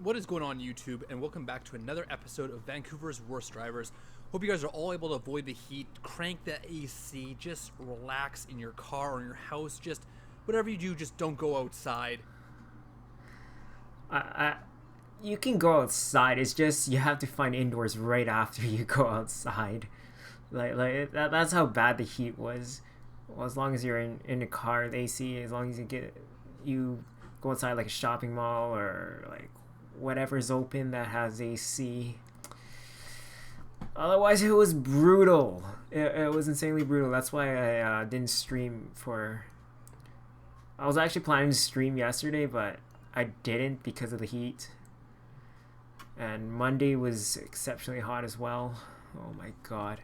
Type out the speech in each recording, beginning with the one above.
What is going on, YouTube, and welcome back to another episode of Vancouver's Worst Drivers. Hope you guys are all able to avoid the heat, crank the AC, just relax in your car or in your house, just whatever you do, just don't go outside. You can go outside, it's just you have to find indoors right after you go outside. That's how bad the heat was. Well, as long as you're in the car, the AC, as long as you go outside like a shopping mall or like whatever's open that has AC. Otherwise, it was brutal. It was insanely brutal. That's why I didn't stream for... I was actually planning to stream yesterday, but I didn't because of the heat. And Monday was exceptionally hot as well. Oh my god.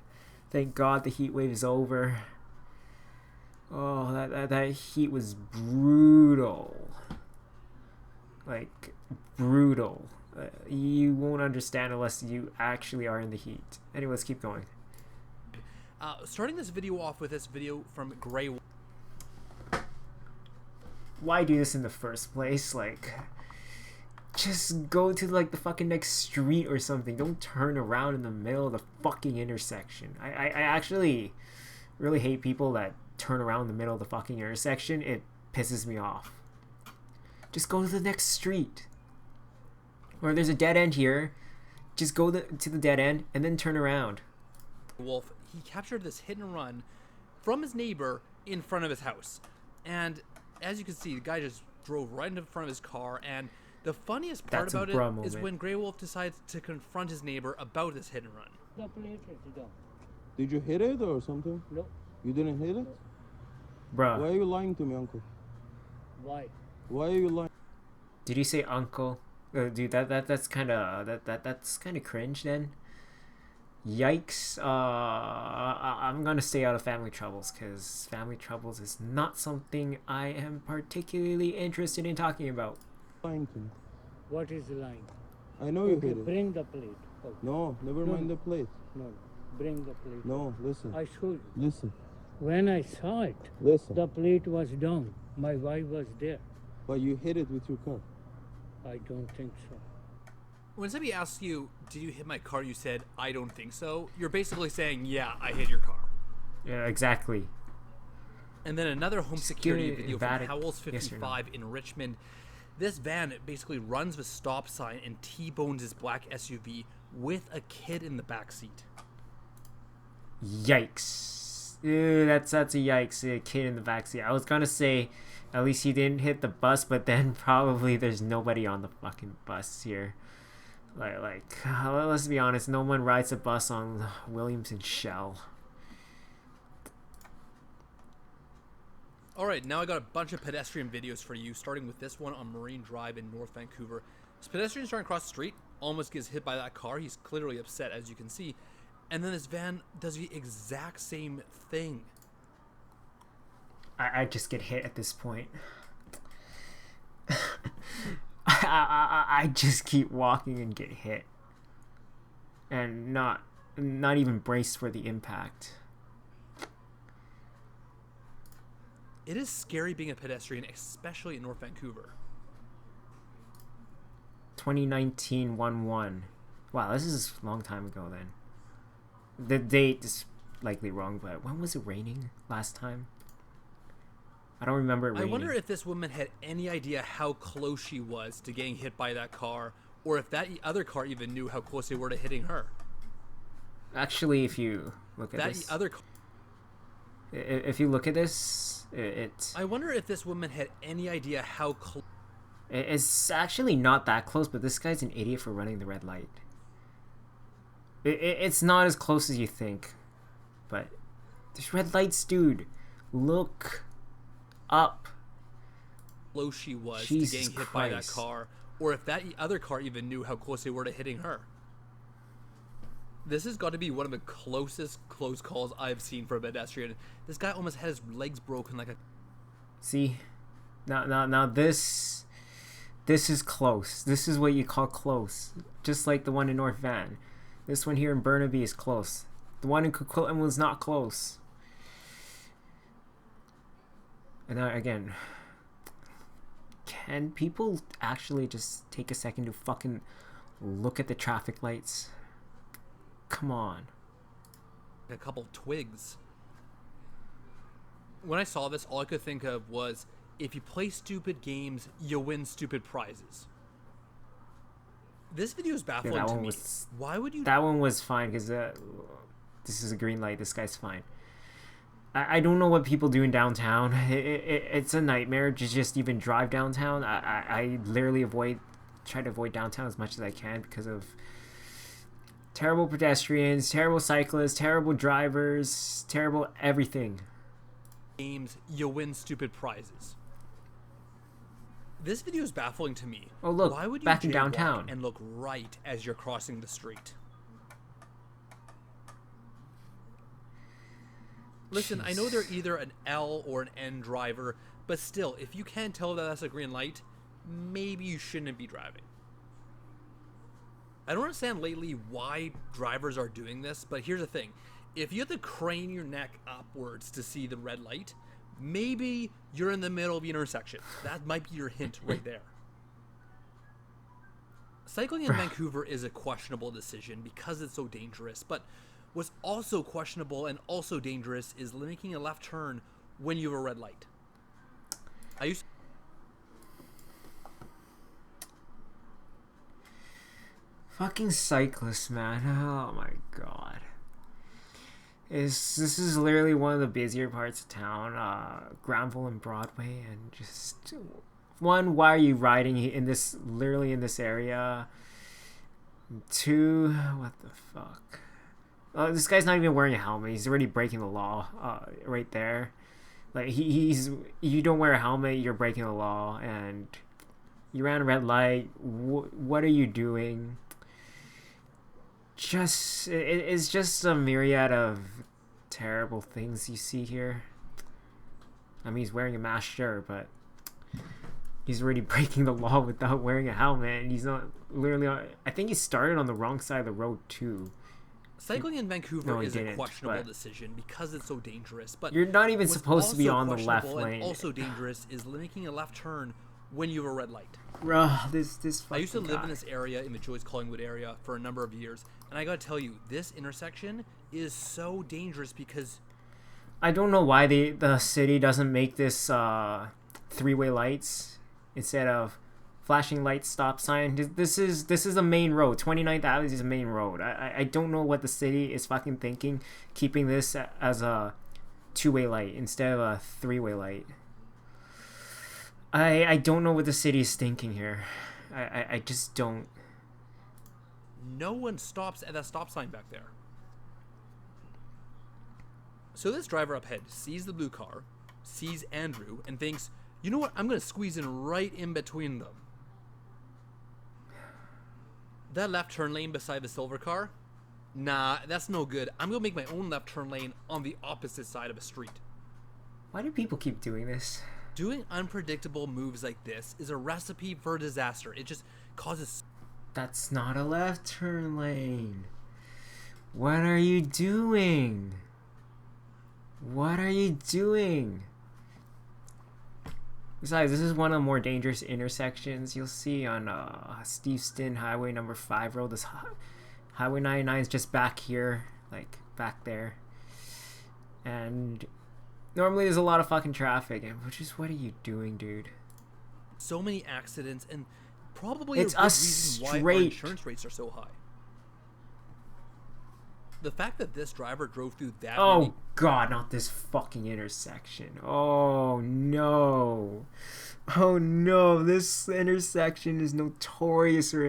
Thank god the heat wave is over. Oh, that heat was brutal. Like, brutal. You won't understand unless you actually are in the heat. Anyway, let's keep going. Starting this video off with this video from Grey. Why do this in the first place? Like, just go to like the fucking next street or something. Don't turn around in the middle of the fucking intersection. I actually really hate people that turn around in the middle of the fucking intersection. It pisses me off. Just go to the next street. Or there's a dead end here. Just go to the dead end and then turn around. Wolf, he captured this hit and run from his neighbor in front of his house. And as you can see, the guy just drove right in front of his car. And the funniest part about it is when Grey Wolf decides to confront his neighbor about this hit and run. Did you hit it or something? No. You didn't hit it? Bruh. Why are you lying to me, uncle? Why? Why are you lying? Did you say uncle? Dude, that's kind of cringe then. Yikes. I'm gonna stay out of family troubles because family troubles is not something I am particularly interested in talking about. Lying to me. What is the line? I know you hit it. Bring the plate. Oh. No, never mind the plate. No, bring the plate. No, listen. I show you. Listen. When I saw it, Listen. the plate was down. My wife was there. But you hit it with your car. I don't think so. When somebody asks you, did you hit my car, you said, I don't think so. You're basically saying, yeah, I hit your car. Yeah, exactly. And then another home security give me video a from valid Howells yes or no. 55 in Richmond. This van basically runs the stop sign and T-bones his black SUV with a kid in the back seat. Yikes. Ew, that's a yikes. A kid in the backseat. I was gonna say at least he didn't hit the bus, but then probably there's nobody on the fucking bus here. Let's be honest, no one rides a bus on Williams and Shell. Alright, now I got a bunch of pedestrian videos for you, starting with this one on Marine Drive in North Vancouver. This pedestrian's trying to cross the street, almost gets hit by that car. He's clearly upset, as you can see. And then this van does the exact same thing. I just get hit at this point. I just keep walking and get hit. And not even braced for the impact. It is scary being a pedestrian, especially in North Vancouver. 2019 1-1. Wow, this is a long time ago then. The date is likely wrong, but when was it raining last time? I don't remember it raining. I wonder if this woman had any idea how close she was to getting hit by that car, or if that other car even knew how close they were to hitting her. Actually, if you look at this... If you look at this, I wonder if this woman had any idea how close... It's actually not that close, but this guy's an idiot for running the red light. It's not as close as you think. But there's red lights, dude. Look up. Close she was Jesus to getting hit Christ. by that car, or if that other car even knew how close they were to hitting her. This has got to be one of the closest close calls I've seen for a pedestrian. This guy almost had his legs broken like a... See? Now this is close. This is what you call close. Just like the one in North Van. This one here in Burnaby is close. The one in Coquitlam was not close. And now again, can people actually just take a second to fucking look at the traffic lights? Come on. A couple twigs. When I saw this, all I could think of was, if you play stupid games, you win stupid prizes. This video is baffling to me. Why would you... That one was fine, because this is a green light. This guy's fine. I don't know what people do in downtown. It's a nightmare to just even drive downtown. I literally try to avoid downtown as much as I can because of terrible pedestrians, terrible cyclists, terrible drivers, terrible everything. Games, you win stupid prizes. This video is baffling to me. Oh look, why would you back in downtown and look right as you're crossing the street? Listen, I know they're either an L or an N driver, but still, if you can't tell that that's a green light, maybe you shouldn't be driving. I don't understand lately why drivers are doing this, but here's the thing. If you have to crane your neck upwards to see the red light, maybe you're in the middle of the intersection. That might be your hint right there. Cycling in Vancouver is a questionable decision because it's so dangerous, but what's also questionable and also dangerous is making a left turn when you have a red light. Fucking cyclists, man. Oh my god. This is literally one of the busier parts of town, Granville and Broadway, and just one, why are you riding in this, literally in this area? Two, what the fuck? This guy's not even wearing a helmet. He's already breaking the law, right there. Like you don't wear a helmet, you're breaking the law, and you ran a red light. What are you doing? It's just a myriad of terrible things you see here. I mean, he's wearing a mask, sure, but he's already breaking the law without wearing a helmet. And he's not literally. I think he started on the wrong side of the road too. Cycling in Vancouver is a questionable decision because it's so dangerous. But you're not even supposed to be on the left lane. And also dangerous is making a left turn when you have a red light. Bruh, this I used to live in this area, in the Joyce Collingwood area, for a number of years, and I gotta tell you, this intersection is so dangerous because I don't know why the city doesn't make this three-way lights instead of flashing light stop sign. This is a main road. 29th Avenue is a main road. I don't know what the city is fucking thinking, keeping this as a two-way light instead of a three-way light. I don't know what the city is thinking here. I just don't. No one stops at that stop sign back there. So this driver up ahead sees the blue car, sees Andrew, and thinks, you know what, I'm going to squeeze in right in between them. That left turn lane beside the silver car? Nah, that's no good. I'm going to make my own left turn lane on the opposite side of a street. Why do people keep doing this? Doing unpredictable moves like this is a recipe for disaster. It just causes... That's not a left turn lane. What are you doing? What are you doing? Besides, this is one of the more dangerous intersections you'll see on Steveston Highway number 5 road. This Highway 99 is just back here, like back there. And normally there's a lot of fucking traffic, and which is, what are you doing, dude? So many accidents, and probably it's a big reason why our insurance rates are so high. The fact that this driver drove through that Oh god, not this fucking intersection. Oh no. Oh no, this intersection is notorious for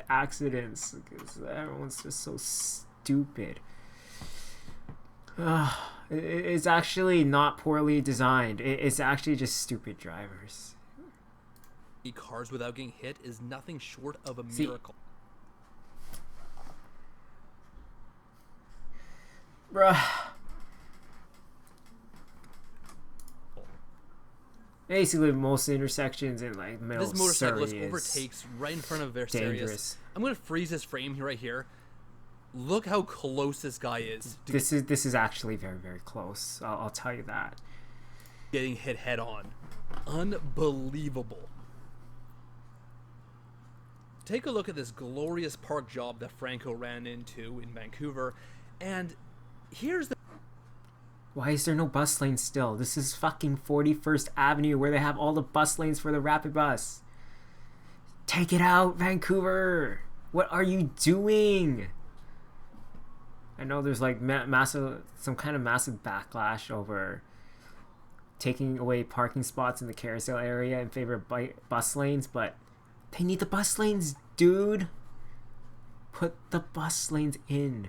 accidents because everyone's just so stupid. It's actually not poorly designed. It's actually just stupid drivers. Cars without getting hit is nothing short of a miracle. Bruh. Basically, most intersections in like middle this motorcyclist Surrey overtakes right in front of Versarius. Dangerous. I'm gonna freeze this frame right here. Look how close this guy is. This is actually very, very close. I'll tell you that. Getting hit head on. Unbelievable. take a look at this glorious park job that Franco ran into in Vancouver, and here's the... Why is there no bus lane still? This is fucking 41st Avenue where they have all the bus lanes for the rapid bus. Take it out, Vancouver! What are you doing? I know there's like some kind of massive backlash over taking away parking spots in the carousel area in favor of bus lanes, but they need the bus lanes, dude. Put the bus lanes in.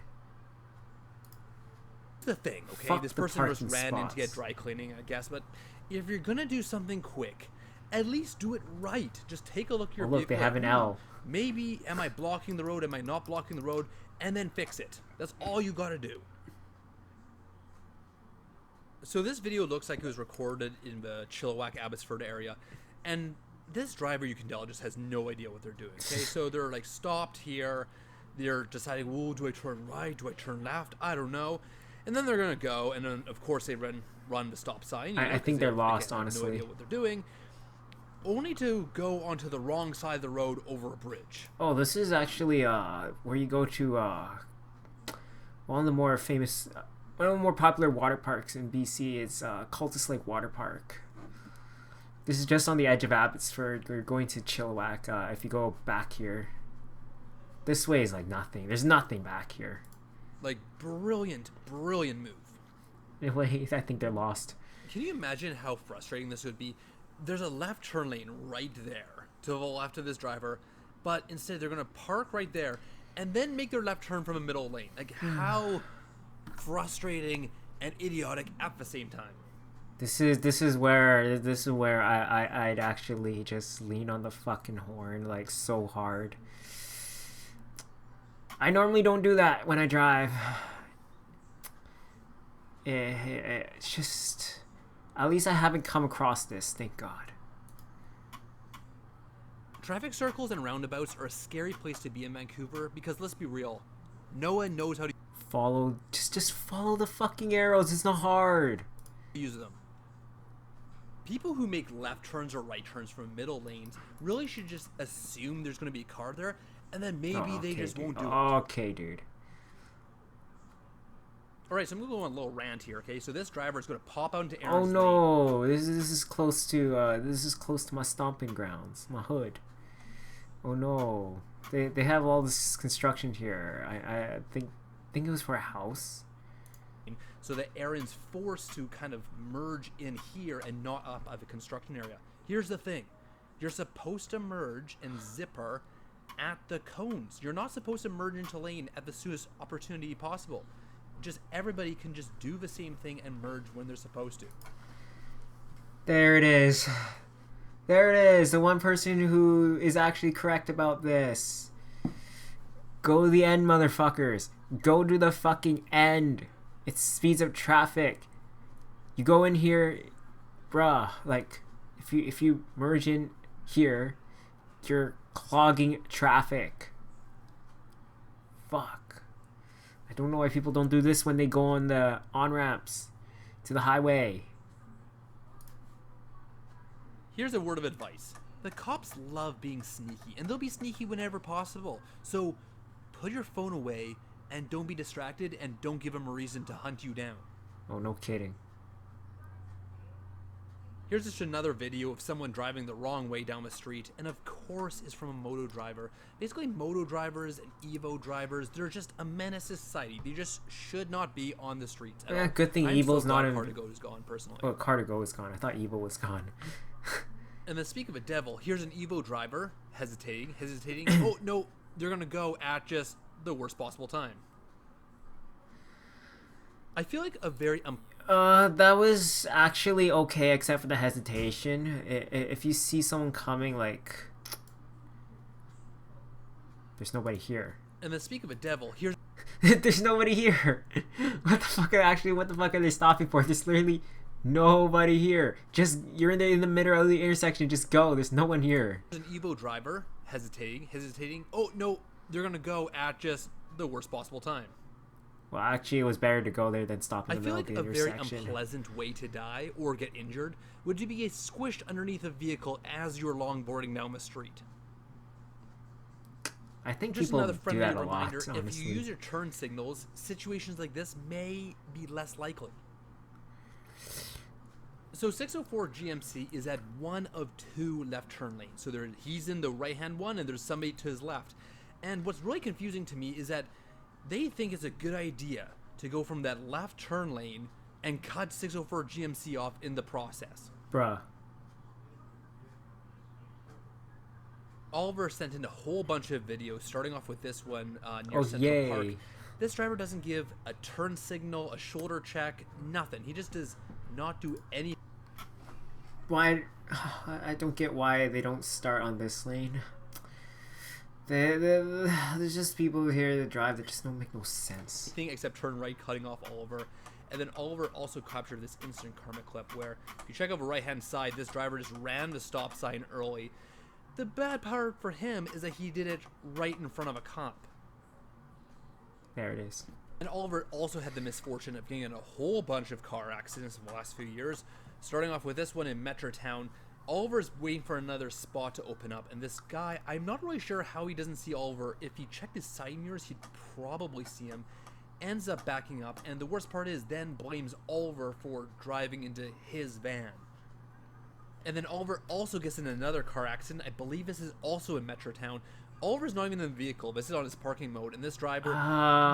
The thing, okay? Fuck this the person just parking ran in to spots. get dry cleaning, I guess, but if you're gonna do something quick, at least do it right. Just take a look at your Oh, look, vehicle. they have an L. Maybe, am I blocking the road? Am I not blocking the road? And then fix it. That's all you gotta do. So this video looks like it was recorded in the Chilliwack, Abbotsford area, and this driver, you can tell, just has no idea what they're doing. Okay, so they're like stopped here. They're deciding, whoa, do I turn right? Do I turn left? I don't know. And then they're gonna go, and then of course they run the stop sign. I think they're lost, again, have honestly. no idea what they're doing, only to go onto the wrong side of the road over a bridge. Oh, this is actually where you go to one of the more famous, one of the more popular water parks in BC. It's Cultus Lake Water Park. This is just on the edge of Abbotsford. We're going to Chilliwack. If you go back here, this way is like nothing. There's nothing back here. Like, brilliant move. Anyway, I think they're lost. Can you imagine how frustrating this would be? There's a left turn lane right there to the left of this driver, but instead they're going to park right there and then make their left turn from a middle lane. Like, how frustrating and idiotic at the same time. This is where I'd actually just lean on the fucking horn like so hard. I normally don't do that when I drive. It's just, at least I haven't come across this, thank God. Traffic circles and roundabouts are a scary place to be in Vancouver because, let's be real, no one knows how to Just follow the fucking arrows. It's not hard. use them. People who make left turns or right turns from middle lanes really should just assume there's going to be a car there, and then maybe they just won't do it. Okay, dude. Alright, so I'm going to go on a little rant here, okay? So this driver is going to pop out into Oh Aaron's lane. no, this is close to my stomping grounds, my hood. Oh no, they have all this construction here. I think it was for a house. So that Aaron's forced to kind of merge in here and not up at the construction area. Here's the thing. You're supposed to merge and zipper at the cones. You're not supposed to merge into lane at the soonest opportunity possible. Just everybody can just do the same thing and merge when they're supposed to. There it is. There it is. The one person who is actually correct about this. Go to the end, motherfuckers. Go to the fucking end. It speeds up traffic. You go in here, bruh. Like, if you merge in here, you're clogging traffic. Fuck. I don't know why people don't do this when they go on the on-ramps to the highway. Here's a word of advice. The cops love being sneaky, and they'll be sneaky whenever possible. So put your phone away and don't be distracted, and don't give them a reason to hunt you down. Oh, no kidding. Here's just another video of someone driving the wrong way down the street, and of course is from a moto driver. Basically, moto drivers and Evo drivers, they're just a menace to society. They just should not be on the streets at all. Good thing I'm Evo's so not glad in... Car2Go is gone, personally. Oh, Car2Go is gone. I thought Evo was gone. And then speak of a devil, here's an Evo driver hesitating. Oh, no, they're going to go at just the worst possible time. I feel like a very that was actually okay, except for the hesitation. If you see someone coming, like, there's nobody here. And then speak of a devil, here's there's nobody here. What the fuck are they stopping for? There's literally nobody here. Just, you're in the middle of the intersection. Just go. There's no one here. an Evo driver hesitating. Oh, no, they're going to go at just the worst possible time. Well, actually, it was better to go there than stop in I the feel middle like of the a very intersection. unpleasant way to die or get injured would to be squished underneath a vehicle as you're longboarding down the street. I think Just people another do friendly that a reminder, lot, if honestly. you use your turn signals, situations like this may be less likely. So 604 GMC is at one of two left turn lanes. So he's in the right-hand one, and there's somebody to his left. And what's really confusing to me is that they think it's a good idea to go from that left turn lane and cut 604 GMC off in the process. Bruh. Oliver sent in a whole bunch of videos, starting off with this one near Oh, Central yay. Park. This driver doesn't give a turn signal, a shoulder check, nothing. He just does not do any. Why? I don't get why they don't start on this lane. There's just people here that drive that just don't make no sense. Anything except turn right, cutting off Oliver. And then Oliver also captured this instant karma clip where, if you check over right-hand side, this driver just ran the stop sign early. The bad part for him is that he did it right in front of a cop. There it is. And Oliver also had the misfortune of getting in a whole bunch of car accidents in the last few years. Starting off with this one in Metrotown, Oliver's waiting for another spot to open up, and this guy, I'm not really sure how he doesn't see Oliver. If he checked his side mirrors, he'd probably see him. Ends up backing up, and the worst part is then blames Oliver for driving into his van. And then Oliver also gets in another car accident. I believe this is also in Metrotown. Oliver's not even in the vehicle. This is on his parking mode, and this driver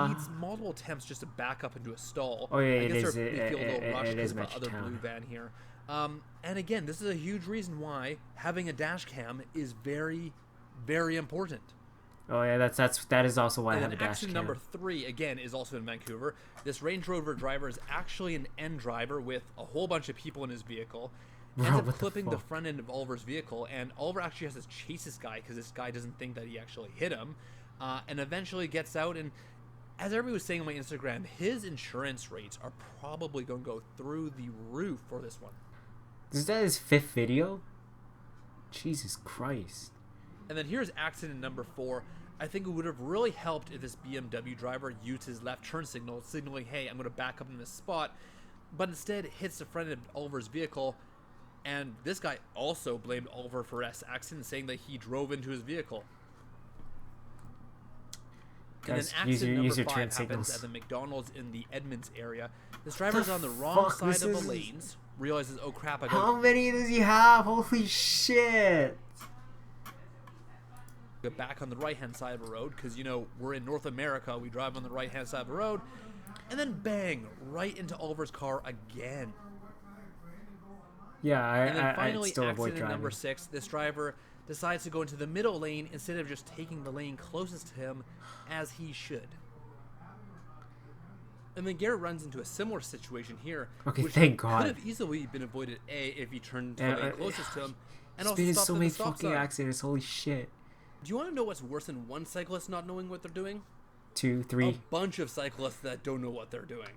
needs multiple attempts just to back up into a stall. Oh yeah, I guess they feel a little rushed because is of the other blue Metrotown. van here. And again, this is a huge reason why having a dash cam is very, very important. Oh yeah, that is also why I And have a then dash accident cam. number 3, again, is also in Vancouver. This Range Rover driver is actually an end driver with a whole bunch of people in his vehicle. Ends Bro, up what the clipping the fuck? front end of Oliver's vehicle, and Oliver actually has to chase this guy because this guy doesn't think that he actually hit him, and eventually gets out. And as everybody was saying on my Instagram, his insurance rates are probably going to go through the roof for this one. Is that his 5th video? Jesus Christ. And then here's accident number 4. I think it would have really helped if this BMW driver used his left turn signal, signaling, hey, I'm going to back up in this spot, but instead hits the front end of Oliver's vehicle. And this guy also blamed Oliver for this accident, saying that he drove into his vehicle. And Guys, then use accident your number turn 5 happens signals. at the McDonald's in the Edmonds area. This driver's on the wrong fuck? side This of the is- lanes, realizes, oh crap, I How gotta many does he have? Holy shit! get back on the right-hand side of the road, because, you know, we're in North America, we drive on the right-hand side of the road, and then bang, right into Oliver's car again. Yeah, And then I finally, still avoid accident driving. number 6, this driver decides to go into the middle lane instead of just taking the lane closest to him, as he should. And then Garrett runs into a similar situation here, Okay, which thank God. could have easily been avoided, A, if he turned to the lane closest to him, and There's also been stopped so at many the stop fucking sign. accidents, holy shit. Do you want to know what's worse than one cyclist not knowing what they're doing? 2, 3. A bunch of cyclists that don't know what they're doing.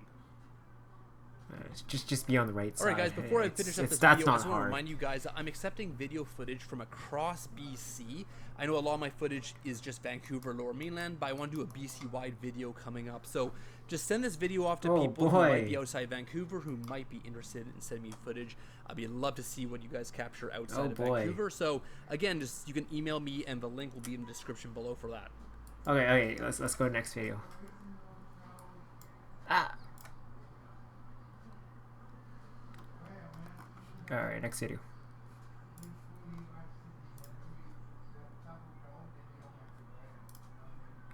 Just be on the right side. Alright guys, before I It's- finish up this that's video, I not just want to hard. remind you guys that I'm accepting video footage from across BC. I know a lot of my footage is just Vancouver, Lower Mainland, but I want to do a BC-wide video coming up. So just send this video off to Oh, people who might boy. be outside Vancouver, who might be interested in sending me footage. I'd be love to see what you guys capture outside of boy. Vancouver. So again, just you can email me, and the link will be in the description below for that. Okay, let's go to the next video. Alright, next video.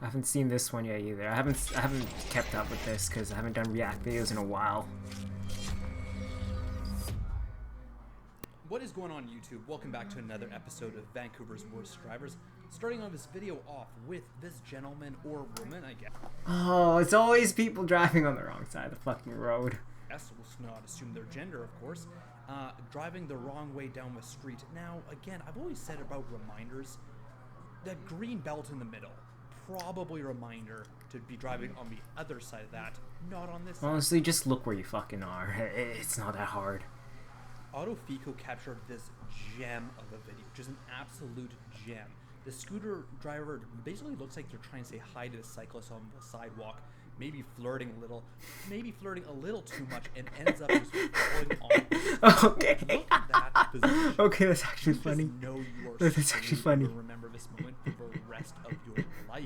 I haven't seen this one yet either. I haven't kept up with this because I haven't done react videos in a while. What is going on, YouTube? Welcome back to another episode of Vancouver's Worst Drivers. Starting on this video off with this gentleman or woman, I guess. Oh, it's always people driving on the wrong side of the fucking road. We'll not assume their gender, of course. Driving the wrong way down the street. Now, again, I've always said about reminders, that green belt in the middle, probably a reminder to be driving on the other side of that, not on this side. Honestly, just look where you fucking are. It's not that hard. AutoFico captured this gem of a video, just an absolute gem. The scooter driver basically looks like they're trying to say hi to the cyclist on the sidewalk, maybe flirting a little too much, and ends up just falling off. Okay. Look at that position. Okay, that's actually You funny. just know you are That's actually screwed. funny. You'll remember this moment for the rest of your life.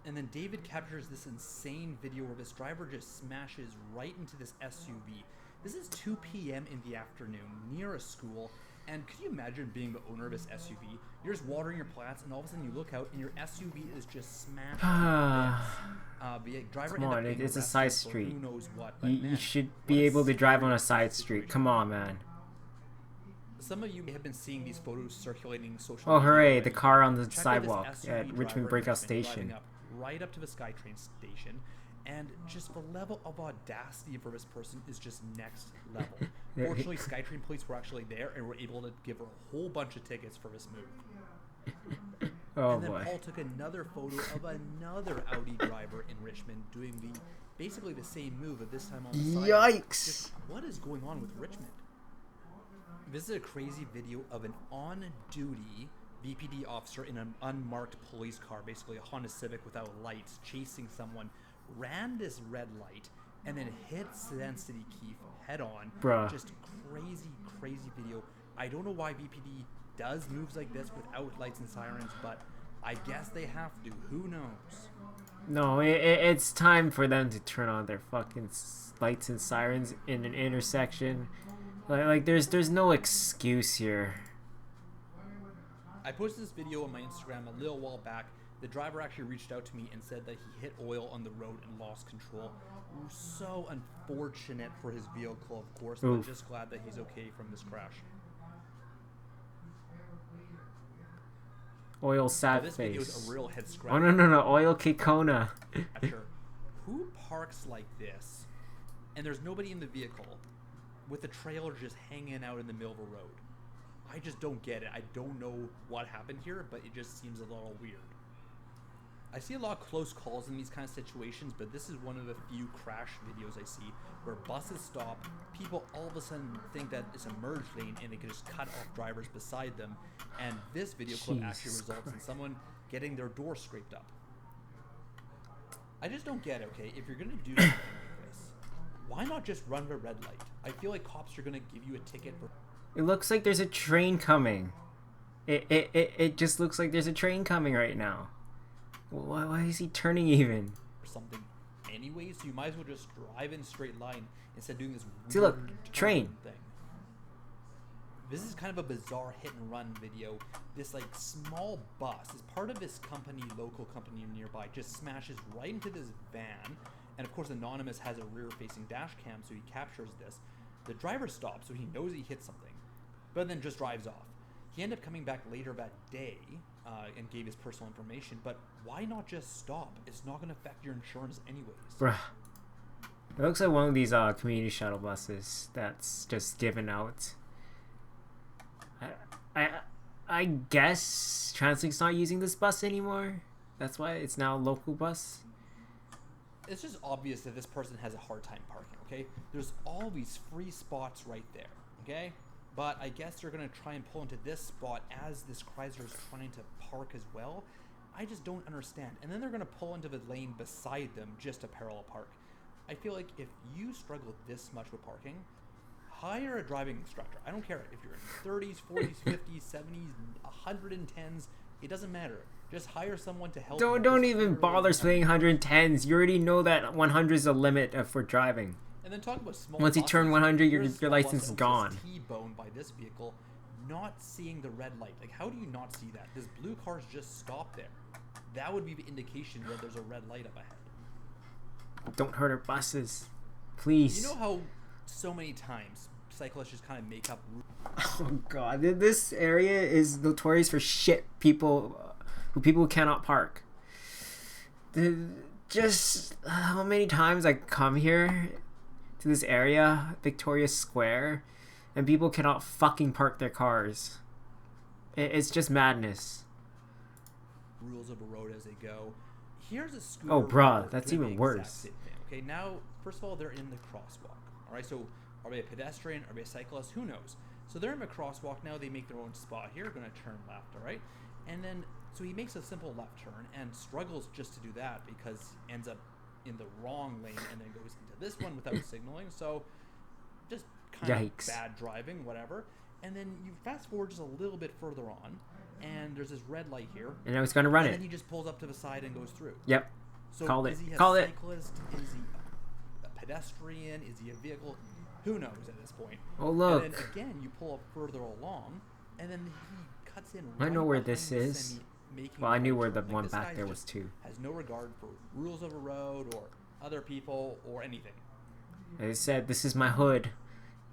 And then David captures this insane video where this driver just smashes right into this SUV. This is 2 p.m. in the afternoon near a school. And could you imagine being the owner of this SUV? You're just watering your plants, and all of a sudden you look out, and your SUV is just smashed to bits. The driver Come on, it's a side street. Who knows what? You should be able to drive on a side street. Come on, man. Some of you have been seeing these photos circulating social Oh, media. hooray, already. the car on the Check out this sidewalk SUV at Richmond driver in Breakout Richmond Station. driving right up to the SkyTrain station, and just the level of audacity for this person is just next level. Fortunately, SkyTrain police were actually there and were able to give her a whole bunch of tickets for this move. Oh and then boy. Paul took another photo of another Audi driver in Richmond doing basically the same move, but this time on the side. Yikes! Just, what is going on with Richmond? This is a crazy video of an on-duty BPD officer in an unmarked police car, basically a Honda Civic without lights, chasing someone, ran this red light, and then hit City Keefe head on. Bruh. Just crazy video. I don't know why BPD does moves like this without lights and sirens, but I guess they have to. Who knows? No, it's time for them to turn on their fucking lights and sirens in an intersection. Like there's no excuse here. I posted this video on my Instagram a little while back. The driver actually reached out to me and said that he hit oil on the road and lost control. So unfortunate for his vehicle, of course, but just glad that he's okay from this crash. Oil sad this face. video is a real head scratcher. Oh no, oil Kikona. Who parks like this and there's nobody in the vehicle with the trailer just hanging out in the middle of a road? I just don't get it. I don't know what happened here, but it just seems a little weird. I see a lot of close calls in these kind of situations, but this is one of the few crash videos I see where buses stop, people all of a sudden think that it's a merge lane and they can just cut off drivers beside them, and this video clip actually results in someone getting their door scraped up. I just don't get it, okay? If you're gonna do something like this, why not just run the red light? I feel like cops are gonna give you a ticket for... It looks like there's a train coming. It just looks like there's a train coming right now. Why is he turning even? Something anyways, so you might as well just drive in a straight line instead of doing this weird See, look, train thing. This is kind of a bizarre hit and run video. This like small bus is part of this company, local company nearby, just smashes right into this van, and of course Anonymous has a rear facing dash cam, so he captures this. The driver stops, so he knows he hit something, but then just drives off. He ended up coming back later that day and gave his personal information, but why not just stop? It's not going to affect your insurance anyways. Bruh. It looks like one of these community shuttle buses that's just given out. I guess TransLink's not using this bus anymore. That's why it's now a local bus. It's just obvious that this person has a hard time parking, okay? There's all these free spots right there, okay? But I guess they're going to try and pull into this spot as this Chrysler is trying to park as well. I just don't understand. And then they're going to pull into the lane beside them just to parallel park. I feel like if you struggle this much with parking, hire a driving instructor. I don't care if you're in 30s, 40s, 50s, 70s, 110s. It doesn't matter. Just hire someone to help. Don't even bother swinging 110s. You already know that 100 is the limit for driving. And then talk about small Once you buses. turn 100, your Small license bus is that was gone. just T-boned by this vehicle, not seeing the red light. Like, how do you not see that? This blue car's just stopped there. That would be the indication that there's a red light up ahead. Don't hurt our buses, please. You know how so many times cyclists just kind of make up. Oh god, this area is notorious for shit people who cannot park. Just how many times I come here to this area, Victoria Square, and people cannot fucking park their cars. It's just madness. Rules of a road as they go. Here's a scooter. Oh, bruh, rider that's doing even the worse. exact same thing. Okay, now, first of all, they're in the crosswalk. All right, so are they a pedestrian? Are they a cyclist? Who knows? So they're in the crosswalk now. They make their own spot here. Going to turn left, all right? And then, so he makes a simple left turn and struggles just to do that because he ends up in the wrong lane and then goes into this one without signaling. So just kind Yikes. of bad driving, whatever. And then you fast forward just a little bit further on, and there's this red light here. And I was gonna run And it. then he just pulls up to the side and goes through. Yep. So Called is it. he a Called it. cyclist? Is he a pedestrian? Is he a vehicle? Who knows at this point? Oh, look. And then again, you pull up further along, and then he cuts in. I Right know where behind this the is. semi, making Well, I a knew right where the turn. one this back guy there just was too. Has no regard for rules of a road or other people or anything. I said, this is my hood.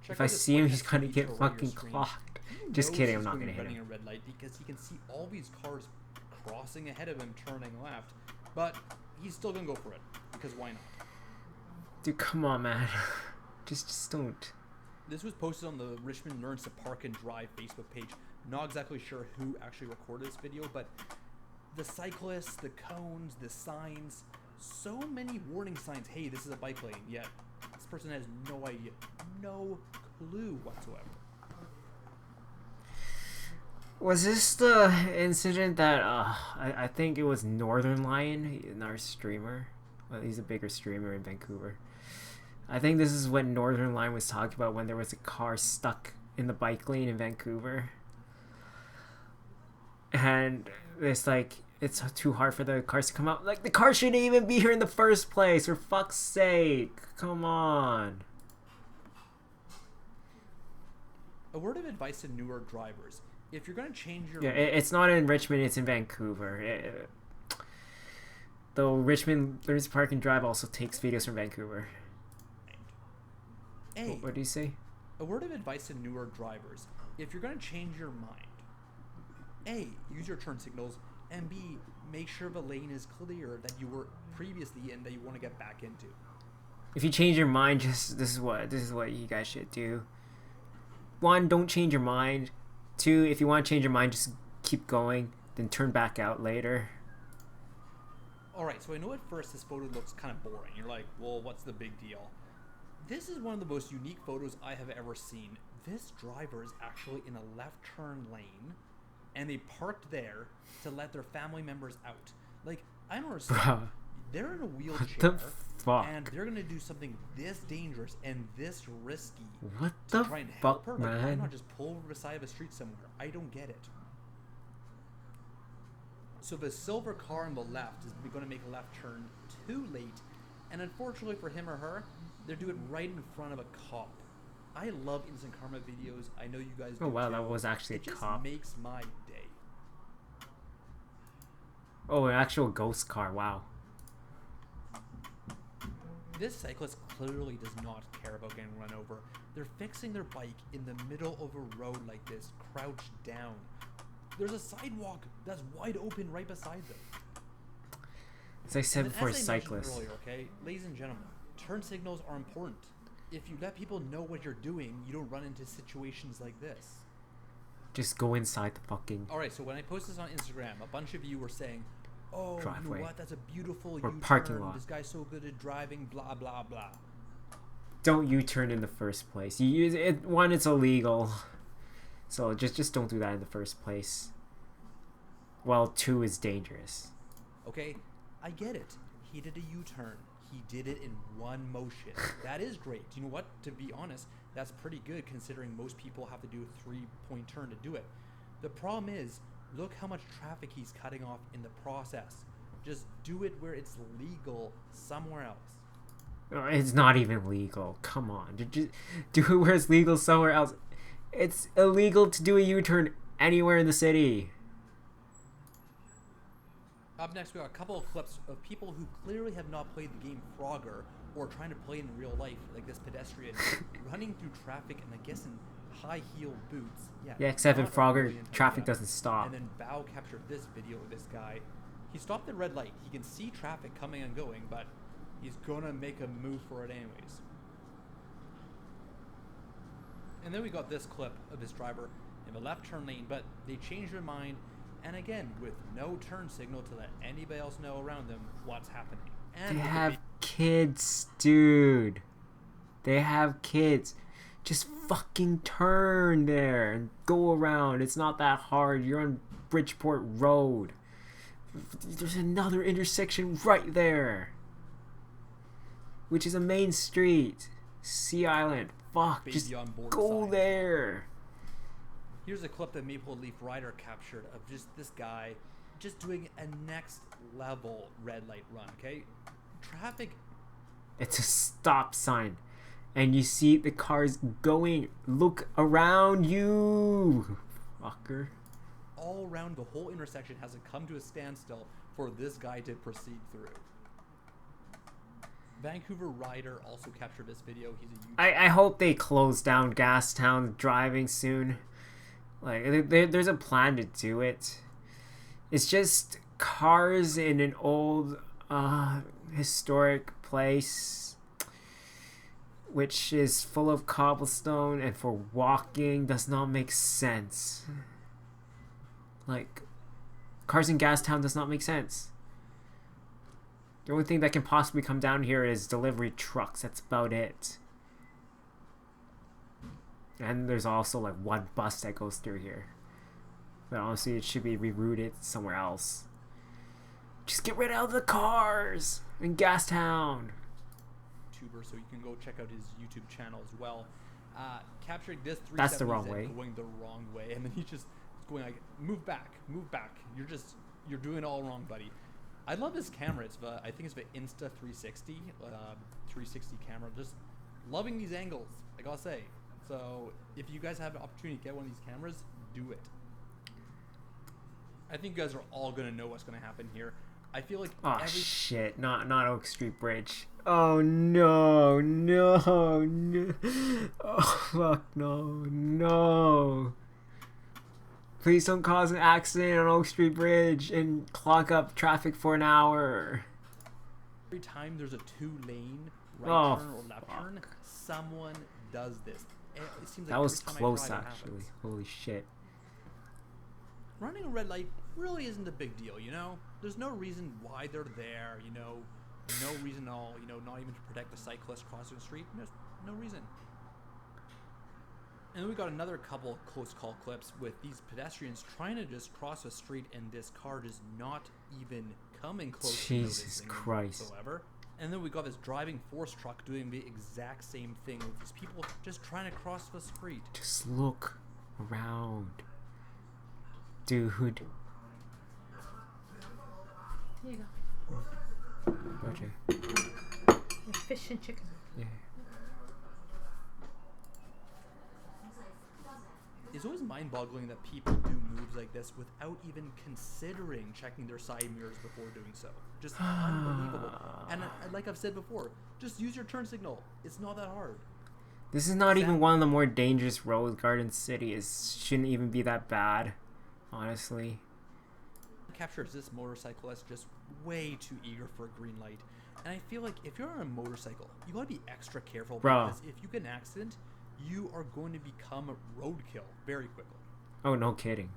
Check If I out this see him, footage he's that's gonna be get to the right of your fucking screen. clocked. He Just knows kidding, I'm he's not going gonna be hit running him. a red light because he can see all these cars crossing ahead of him, turning left. But he's still gonna go for it because why not? Dude, come on, man. Just don't. This was posted on the Richmond Learns to Park and Drive Facebook page. Not exactly sure who actually recorded this video, but the cyclists, the cones, the signs, so many warning signs. Hey, this is a bike lane. Yet this person has no idea, no clue whatsoever. Was this the incident that I think it was Northern Lion, our streamer? Well, he's a bigger streamer in Vancouver. I think this is what Northern Lion was talking about when there was a car stuck in the bike lane in Vancouver. And it's like, it's too hard for the cars to come out. Like, the car shouldn't even be here in the first place, for fuck's sake. Come on. A word of advice to newer drivers. If you're going to change your... Yeah, it's not in Richmond, it's in Vancouver. Though Richmond Learns to Park and Drive also takes videos from Vancouver. A, What do you say? a word of advice to newer drivers. If you're going to change your mind, A, use your turn signals, and B, make sure the lane is clear that you were previously in that you want to get back into. If you change your mind, just this is what you guys should do. 1, don't change your mind. 2, if you want to change your mind, just keep going, then turn back out later. Alright, so I know at first this photo looks kind of boring. You're like, well, what's the big deal? This is one of the most unique photos I have ever seen. This driver is actually in a left turn lane, and they parked there to let their family members out. Like, I don't understand. Bruh. They're in a wheelchair, the fuck? and they're gonna do something this dangerous and this risky What to the try and help fuck, her. Like, why man? not just pull over the side of a street somewhere? I don't get it. So the silver car on the left is going to make a left turn too late, and unfortunately for him or her, they're doing it right in front of a cop. I love instant karma videos. I know you guys do Oh wow, too. that was actually It a just cop. makes my day. Oh, an actual ghost car, wow. This cyclist clearly does not care about getting run over. They're fixing their bike in the middle of a road like this, crouched down. There's a sidewalk that's wide open right beside them. As I said And before, as I mentioned cyclists. earlier, okay, ladies and gentlemen, turn signals are important. If you let people know what you're doing, you don't run into situations like this. Just go inside the fucking Alright, so when I posted this on Instagram, a bunch of you were saying, oh, you Driveway. know what, that's a beautiful Or U-turn, parking lot. this guy's so good at driving, blah, blah, blah. Don't U-turn in the first place. You use it. 1, it's illegal, so just don't do that in the first place. Well, 2 is dangerous. Okay, I get it. He did a U-turn. He did it in one motion. That is great. You know what? To be honest, that's pretty good considering most people have to do a 3-point turn to do it. The problem is, look how much traffic he's cutting off in the process. Just do it where it's legal somewhere else. It's not even legal. Come on. Just do it where it's legal somewhere else. It's illegal to do a U-turn anywhere in the city. Up next, we got a couple of clips of people who clearly have not played the game Frogger or trying to play it in real life, like this pedestrian running through traffic and I guess in high-heel boots. Yeah, except in not a Frogger, brilliant traffic idea. doesn't stop. And then Bao captured this video of this guy. He stopped at red light. He can see traffic coming and going, but he's gonna make a move for it anyways. And then we got this clip of this driver in the left turn lane, but they changed their mind, and again, with no turn signal to let anybody else know around them what's happening. And They with the have kids, dude. They have kids. Just fucking turn there and go around. It's not that hard. You're on Bridgeport Road. There's another intersection right there, which is a main street. Sea Island. Fuck, baby just on board go side. there. Here's a clip that Maple Leaf Rider captured of just this guy just doing a next level red light run, okay? Traffic. It's a stop sign. And you see the cars going. Look around you, fucker. All around the whole intersection has come to a standstill for this guy to proceed through. Vancouver Rider also captured this video. He's a YouTuber. I hope they close down Gastown driving soon. Like, there's a plan to do it. It's just cars in an old, historic place, which is full of cobblestone, and for walking does not make sense. Like, cars in Gastown does not make sense. The only thing that can possibly come down here is delivery trucks. That's about it. And there's also like one bus that goes through here. But honestly, it should be rerouted somewhere else. Just get rid of the cars in Gastown. YouTuber, so you can go check out his YouTube channel as well. Capturing this 370 That's the wrong way. Going the wrong way, and then he just going like, move back. You're doing it all wrong, buddy. I love this camera. It's I think it's the Insta 360, 360 camera. Just loving these angles, I gotta say. So if you guys have an opportunity to get one of these cameras, do it. I think you guys are all gonna know what's gonna happen here. I feel like shit, not Oak Street Bridge. Oh no. Oh fuck no. Please don't cause an accident on Oak Street Bridge and clog up traffic for an hour. Every time there's a 2-lane right turn or left turn, someone does this. It seems like that was close, actually. Holy shit. Running a red light really isn't a big deal, you know? There's no reason why they're there, you know? No reason at all, you know, not even to protect the cyclist crossing the street. There's no reason. And then we got another couple close call clips with these pedestrians trying to just cross a street and this car just not even coming close to noticing whatsoever. And then we got this driving force truck doing the exact same thing with these people just trying to cross the street. Just look around. Dude. Here you go. Gotcha. Your fish and chicken. Yeah. It's always mind-boggling that people do moves like this without even considering checking their side mirrors before doing so. Just unbelievable. And like I've said before, just use your turn signal. It's not that hard. This is not even one of the more dangerous roads Garden City. It shouldn't even be that bad, honestly. Captures this motorcyclist just way too eager for a green light. And I feel like if you're on a motorcycle, you gotta be extra careful because if you get an accident, you are going to become a roadkill very quickly. Oh, no kidding.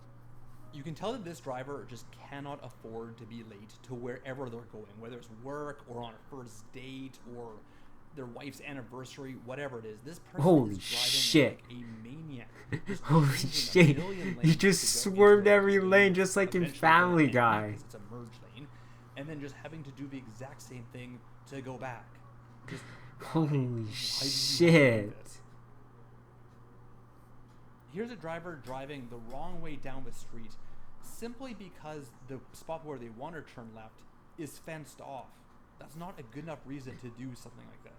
You can tell that this driver just cannot afford to be late to wherever they're going, whether it's work or on a first date or their wife's anniversary, whatever it is. This person is driving like a maniac. Holy shit. You just swerved every lane just like in Family Guy. It's a merge lane. And then just having to do the exact same thing to go back. Just, holy shit. Here's a driver driving the wrong way down the street simply because the spot where they want to turn left is fenced off. That's not a good enough reason to do something like this.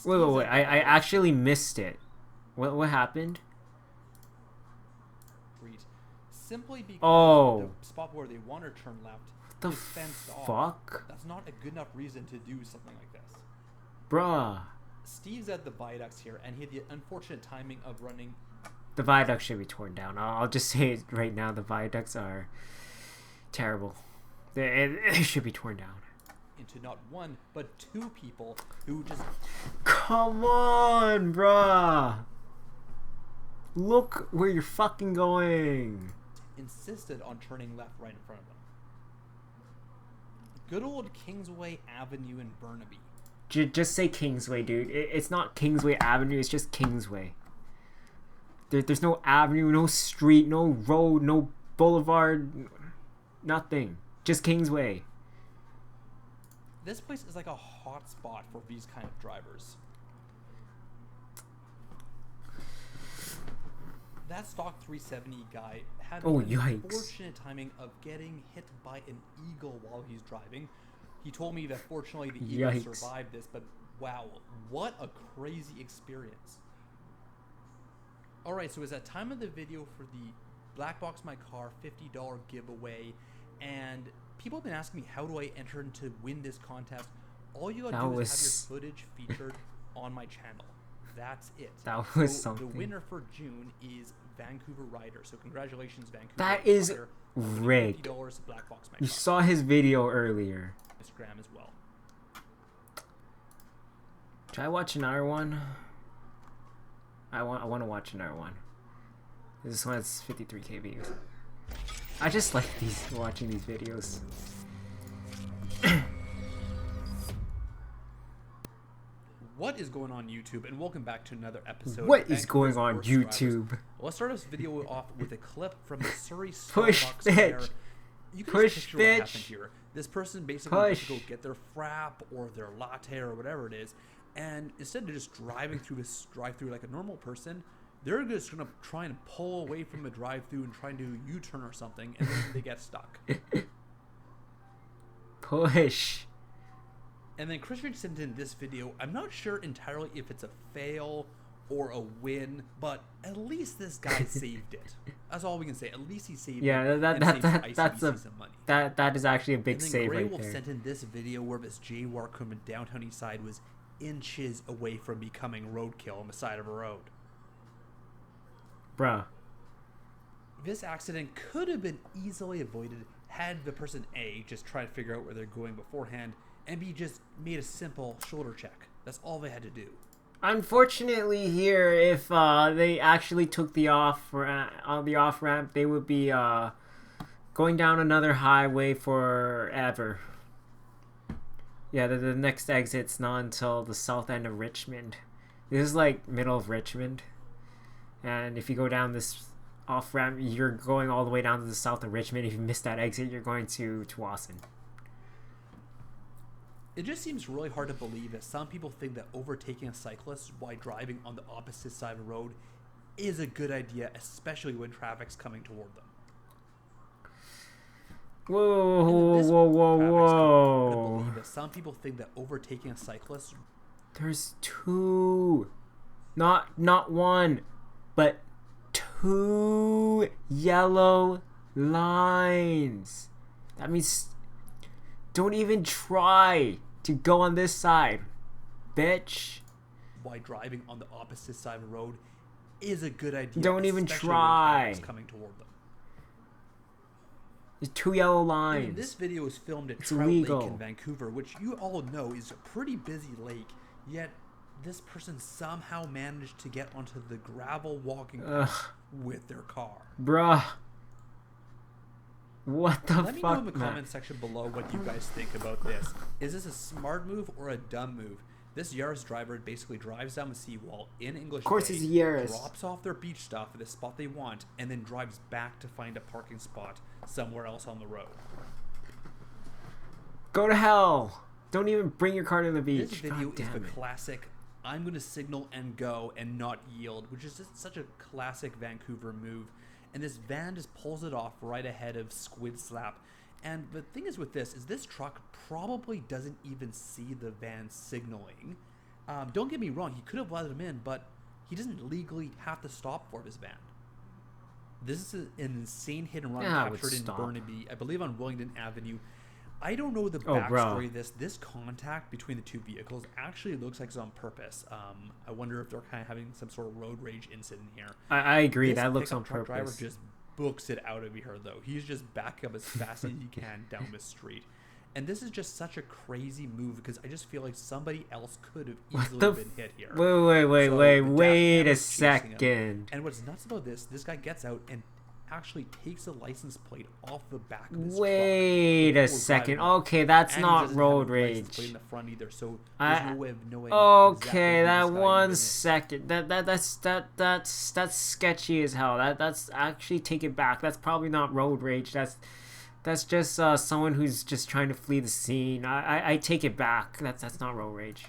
Wait. I actually missed it. What happened? Simply because the spot where they want to turn left is fenced off. That's not a good enough reason to do something like this. Bruh. Steve's at the viaducts here, and he had the unfortunate timing of running. The viaducts should be torn down. I'll just say it right now. The viaducts are terrible. They should be torn down. Into not one, but two people who just... Come on, bruh. Look where you're fucking going. Insisted on turning left right in front of them. Good old Kingsway Avenue in Burnaby. Just say Kingsway, dude. It's not Kingsway Avenue, it's just Kingsway. There's no avenue, no street, no road, no boulevard, nothing. Just Kingsway. This place is like a hot spot for these kind of drivers. that stock 370 guy had Oh, the yikes. unfortunate timing of getting hit by an eagle while he's driving. He told me that fortunately the eagle Yikes. survived this, but wow, what a crazy experience. Alright, so it's that time of the video for the Black Box My Car $50 giveaway, and people have been asking me how do I enter to win this contest. All you gotta do is have your footage featured on my channel. That's it. That was so something. The winner for June is Vancouver Rider. So congratulations, Vancouver. That is Rider. rigged. $50 Black Box My You Car. saw his video earlier. Instagram as well. Should I watch another one? I want to watch another one. This one has 53k views. I just like watching these videos. What is going on YouTube? And welcome back to another episode. What of is going on Vancouver's Worst YouTube? Drivers. Well, let's start this video off with a clip from the Surrey Push, Starbucks bitch. where you can Push, just picture what bitch. happened here. This person basically went to Push. go get their frap or their latte or whatever it is, and instead of just driving through this drive-through like a normal person, they're just gonna try and pull away from the drive-through and try and do a U-turn or something, and then they get stuck. Push. And then Chris Ridge sent in this video. I'm not sure entirely if it's a fail or a win, but at least this guy saved it. That's all we can say. At least he saved it. Yeah, and saved that's ICBC a some money. that is actually a big And then save Grey right Wolf there. sent in this video where this jaywalk from downtown East Side was inches away from becoming roadkill on the side of a road. Bruh. This accident could have been easily avoided had the person A just tried to figure out where they're going beforehand, and B just made a simple shoulder check. That's all they had to do. Unfortunately, here, if they actually took the off ramp, they would be going down another highway forever. Yeah, the next exit's not until the south end of Richmond. This is like middle of Richmond, and if you go down this off ramp, you're going all the way down to the south of Richmond. If you miss that exit, you're going to Tsawwassen. It just seems really hard to believe that some people think that overtaking a cyclist while driving on the opposite side of the road is a good idea, especially when traffic's coming toward them. Whoa, And this whoa, whoa, traffic's hard to whoa! believe that some people think that overtaking a cyclist. There's two, not one, but two yellow lines. That means don't even try to go on this side, bitch. While driving on the opposite side of the road is a good idea. Don't even especially try. when traffic's coming toward them. There's two yellow I mean, lines. this video is filmed at It's Trout illegal. Lake in Vancouver, which you all know is a pretty busy lake. Yet this person somehow managed to get onto the gravel walking path with their car. Bruh. What the Let me know fuck, in the man? comment section below what you guys think about this. Is this a smart move or a dumb move? This Yaris driver basically drives down the seawall in English Of course Bay, it's Yaris. drops off their beach stuff at the spot they want, and then drives back to find a parking spot somewhere else on the road. Go to hell. Don't even bring your car to the beach. This video God is damn the it. classic I'm going to signal and go and not yield, which is just such a classic Vancouver move. And this van just pulls it off right ahead of Squid Slap. And the thing is with this, is this truck probably doesn't even see the van signaling. Don't get me wrong, he could have let him in, but he doesn't legally have to stop for his van. This is an insane hit and run Yeah, I would captured in stop. Burnaby, I believe on Wellington Avenue. I don't know the Oh, bro. backstory of this. This contact between the two vehicles actually looks like it's on purpose. I wonder if they're kind of having some sort of road rage incident here. I agree. This That looks pickup on truck driver purpose. just books it out of here, though. He's just backing up as fast as he can down the street. And this is just such a crazy move because I just feel like somebody else could have What easily the been hit here. Wait, So the dash wait a camera's chasing him. second. And what's nuts about this guy gets out and actually takes the license plate off the back of his Wait truck a before second. driving off. Okay, that's And he not doesn't have a road license plate rage. in the front either, so I- there's no way of knowing Okay, exactly who that this guy one even is. second. That's sketchy as hell. That's actually take it back. That's probably not road rage. That's just someone who's just trying to flee the scene. I take it back. That's not road rage.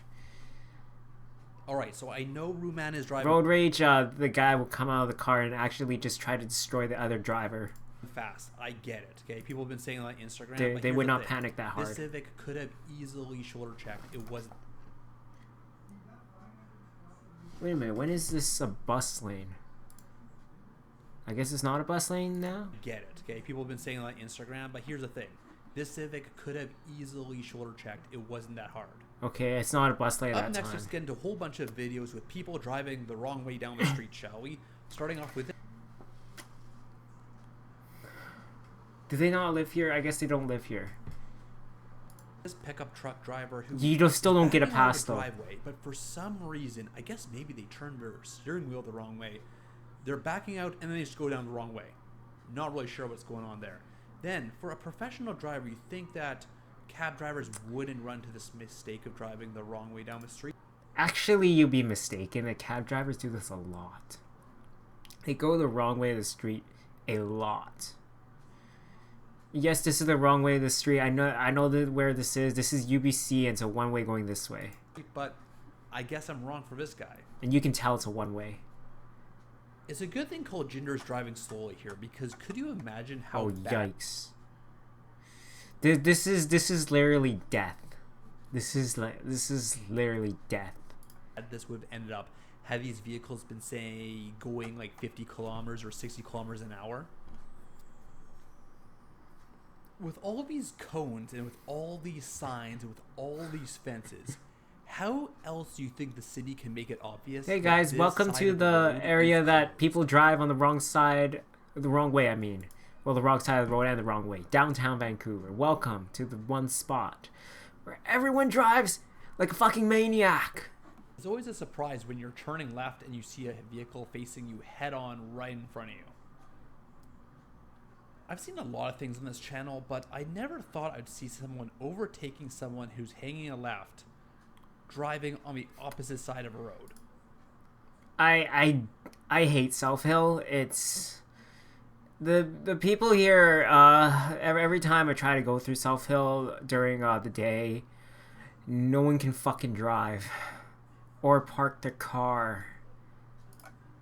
All right, so I know Ruman is driving Road rage, the guy will come out of the car and actually just try to destroy the other driver. fast. I get it. Okay, people have been saying on Instagram. They here's would the not thing. panic that hard. This Civic could have easily shoulder checked. It wasn't. Wait a minute, when is this a bus lane? I guess it's not a bus lane now? Get it. Okay, people have been saying on Instagram, but here's the thing. This Civic could have easily shoulder checked. It wasn't that hard. Okay, it's not a bus lane Up that next, time. let's get into a whole bunch of videos with people driving the wrong way down the street, shall we? Starting off with Do they not live here? I guess they don't live here. this pickup truck driver who You still don't get a backing out of pass the though. driveway, but for some reason, I guess maybe they turned their steering wheel the wrong way. They're backing out and then they just go down the wrong way. Not really sure what's going on there. Then, for a professional driver, you think that cab drivers wouldn't run to this mistake of driving the wrong way down the street? Actually, you'd be mistaken. The cab drivers do this a lot. They go the wrong way of the street a lot. Yes, this is the wrong way of the street. I know that where this is. This is UBC, and it's a one-way going this way. But I guess I'm wrong for this guy. And you can tell it's a one-way. It's a good thing called Jinder's driving slowly here, because could you imagine how Oh, bad yikes. This is literally death. This is literally death. this would have ended up had these vehicles been, say, going like 50 kilometers or 60 kilometers an hour? With all these cones and with all these signs and with all these fences, how else do you think the city can make it obvious? Hey that guys, this welcome side to of the road area is that closed? people drive on the wrong side, the wrong way, I mean. Well, the wrong side of the road and the wrong way. Downtown Vancouver. Welcome to the one spot where everyone drives like a fucking maniac. It's always a surprise when you're turning left and you see a vehicle facing you head on right in front of you. I've seen a lot of things on this channel, but I never thought I'd see someone overtaking someone who's hanging a left, driving on the opposite side of a road. I hate South Hill. It's the people here. Every time I try to go through South Hill during the day, no one can fucking drive or park their car.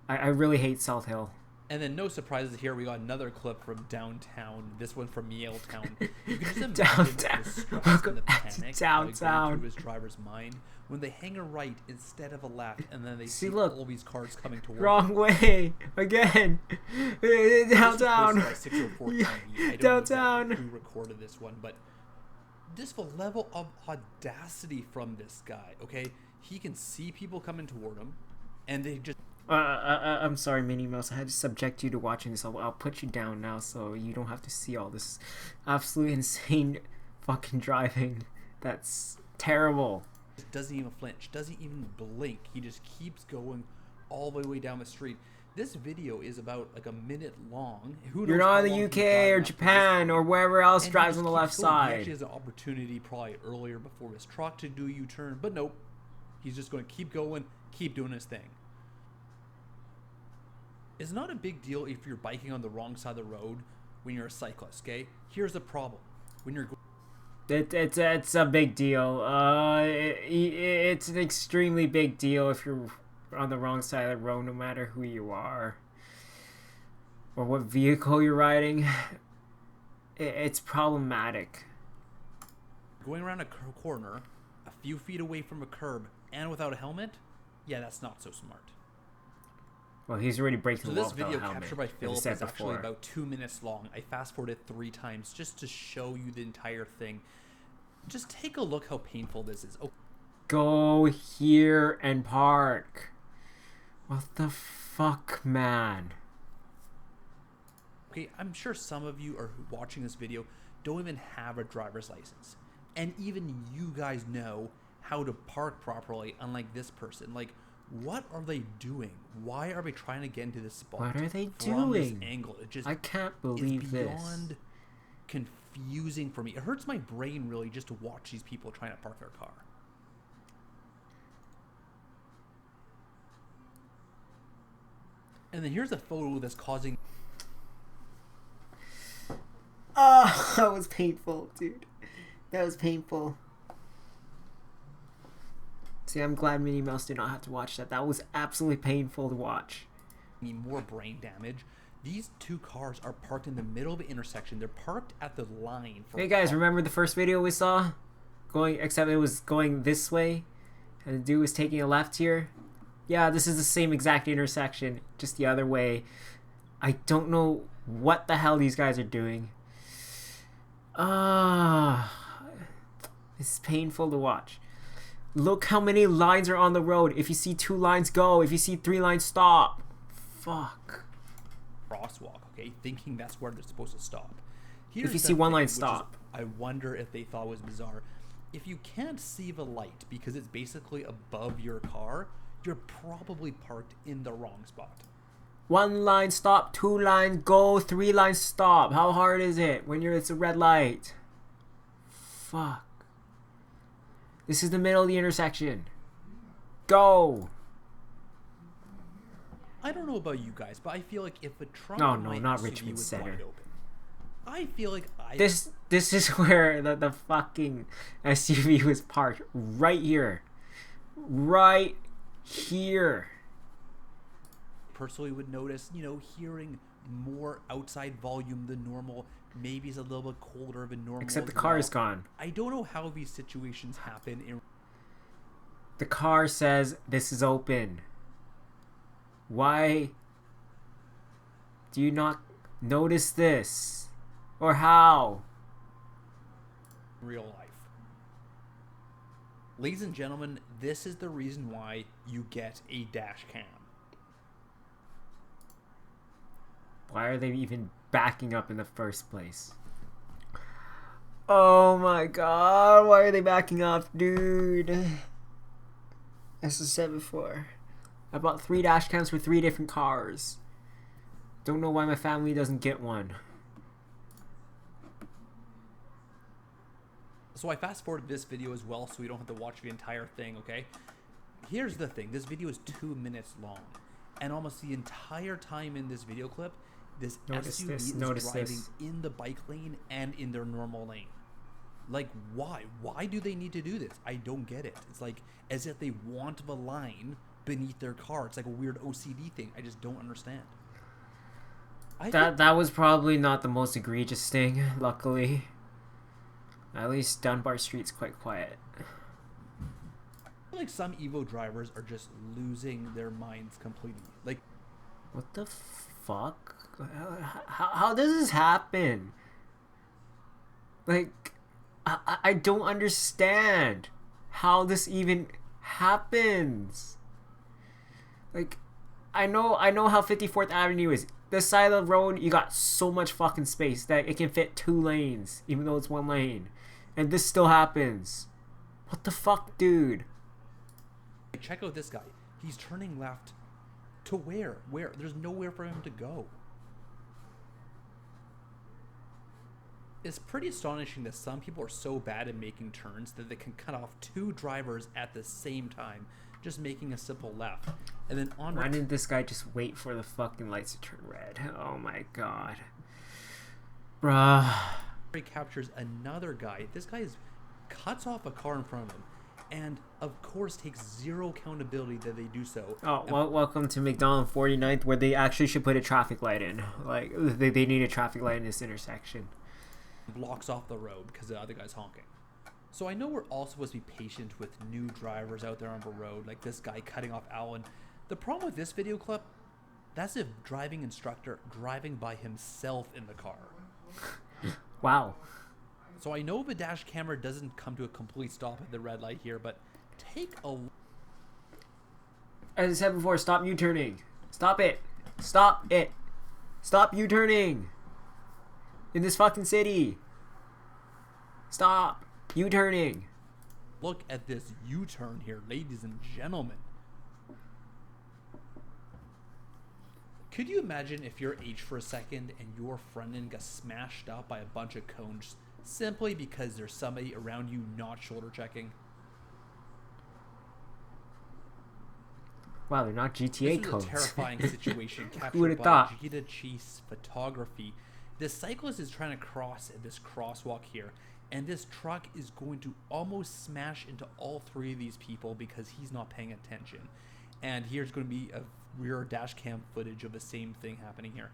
I really hate South Hill. And then no surprises here, we got another clip from downtown, this one from Yaletown. You can just imagine Downtown. the stress Welcome and the back to panic downtown. going through his driver's mind when they hang a right instead of a left, and then they see look. all these cars coming towards Wrong way again. Downtown. This was posted by 604 TV. I don't Downtown. know who recorded this one, but just the level of audacity from this guy, okay? He can see people coming toward him, and they just... I'm sorry, Minnie Mouse. I had to subject you to watching this. I'll put you down now so you don't have to see all this absolutely insane fucking driving. That's terrible. doesn't even flinch, doesn't even blink. He just keeps going all the way down the street. This video is about like a minute long. Who knows You're not how in the long he's UK driving or up to this Japan point. or wherever else And he drives just on the keeps left going. He side. actually has an opportunity probably earlier before his truck to do a U-turn, but nope. He's just going to keep going, keep doing his thing. It's not a big deal if you're biking on the wrong side of the road when you're a cyclist, okay? Here's the problem. When you're It's a big deal. It's an extremely big deal if you're on the wrong side of the road, no matter who you are or what vehicle you're riding. It's problematic. going around a corner a few feet away from a curb and without a helmet, yeah, that's not so smart. Well, he's already breaking So the law this without video a helmet, captured by as I Philip said is actually before. about 2 minutes long. I fast forwarded 3 times just to show you the entire thing. Just take a look how painful this is. Oh, Go here and park. What the fuck, man? okay, I'm sure some of you are watching this video don't even have a driver's license. And even you guys know how to park properly, unlike this person. Like, what are they doing? Why are they trying to get into this spot? What are they from this doing? angle? It just I can't is believe this. beyond confusing for me. It hurts my brain really just to watch these people trying to park their car. And then here's a photo that's causing... Oh, that was painful, dude. That was painful. See, I'm glad Minnie Mouse did not have to watch that. That was absolutely painful to watch. More brain damage. These two cars are parked in the middle of the intersection. They're parked at the line. Hey guys, remember the first video we saw? Except it was going this way, and the dude was taking a left here. Yeah, this is the same exact intersection, just the other way. I don't know what the hell these guys are doing. It's painful to watch. Look how many lines are on the road. If you see 2 lines, go. If you see 3 lines, stop. Fuck. Crosswalk, okay, thinking that's where they're supposed to stop. If you see 1 line, stop. I wonder if they thought was bizarre. If you can't see the light because it's basically above your car, you're probably parked in the wrong spot. 1 line, stop. 2 lines, go. 3 lines, stop. How hard is it when it's a red light? Fuck. This is the middle of the intersection. Go. I don't know about you guys, but I feel like if a trunk No, of my not SUV Richmond was Center. wide open, I feel like This is where the fucking SUV was parked. Right here. Right here. personally would notice, hearing more outside volume than normal. Maybe it's a little bit colder than normal. Except the car is gone. I don't know how these situations happen. The car says this is open. Why do you not notice this? Or how? Real life. Ladies and gentlemen, this is the reason why you get a dash cam. Why are they even backing up in the first place? Oh my god, why are they backing up, dude? As I said before, I bought 3 dash cams for 3 different cars. Don't know why my family doesn't get one. So I fast forwarded this video as well so we don't have to watch the entire thing, okay? Here's the thing, this video is 2 minutes long. And almost the entire time in this video clip, this SUV is driving in the bike lane and in their normal lane. Like, why? Why do they need to do this? I don't get it. It's like as if they want the line beneath their car. It's like a weird OCD thing. I just don't understand. That was probably not the most egregious thing, luckily. At least Dunbar Street's quite quiet. I feel like some Evo drivers are just losing their minds completely. Like, what the fuck? How does this happen? Like, I don't understand how this even happens. Like, I know how 54th Avenue is. This side of the road, you got so much fucking space that it can fit 2 lanes, even though it's 1 lane. And this still happens. What the fuck, dude? check out this guy. He's turning left to where? Where? There's nowhere for him to go. It's pretty astonishing that some people are so bad at making turns that they can cut off 2 drivers at the same time, just making a simple left. And then on. Why didn't this guy just wait for the fucking lights to turn red? Oh my god. Bruh. He captures another guy. This guy cuts off a car in front of him, and of course takes zero accountability that they do so. Oh, well, welcome to McDonald 49th, where they actually should put a traffic light in. Like, they need a traffic light in this intersection. Blocks off the road because the other guy's honking. So I know we're all supposed to be patient with new drivers out there on the road, like this guy cutting off Alan. The problem with this video clip, that's a driving instructor driving by himself in the car. Wow. So I know the dash camera doesn't come to a complete stop at the red light here, but take a... As I said before, stop U-turning. Stop it. Stop it. Stop U-turning. In this fucking city. Stop U-turning. Look at this U-turn here, ladies and gentlemen. Could you imagine if you're H for a second and your front end got smashed up by a bunch of cones simply because there's somebody around you not shoulder checking? Wow, they're not GTA this codes. This is a terrifying situation Who would captured have by thought? Gita Chase photography. The cyclist is trying to cross at this crosswalk here, And this truck is going to almost smash into all three of these people because he's not paying attention. And here's going to be a rear dash cam footage of the same thing happening here.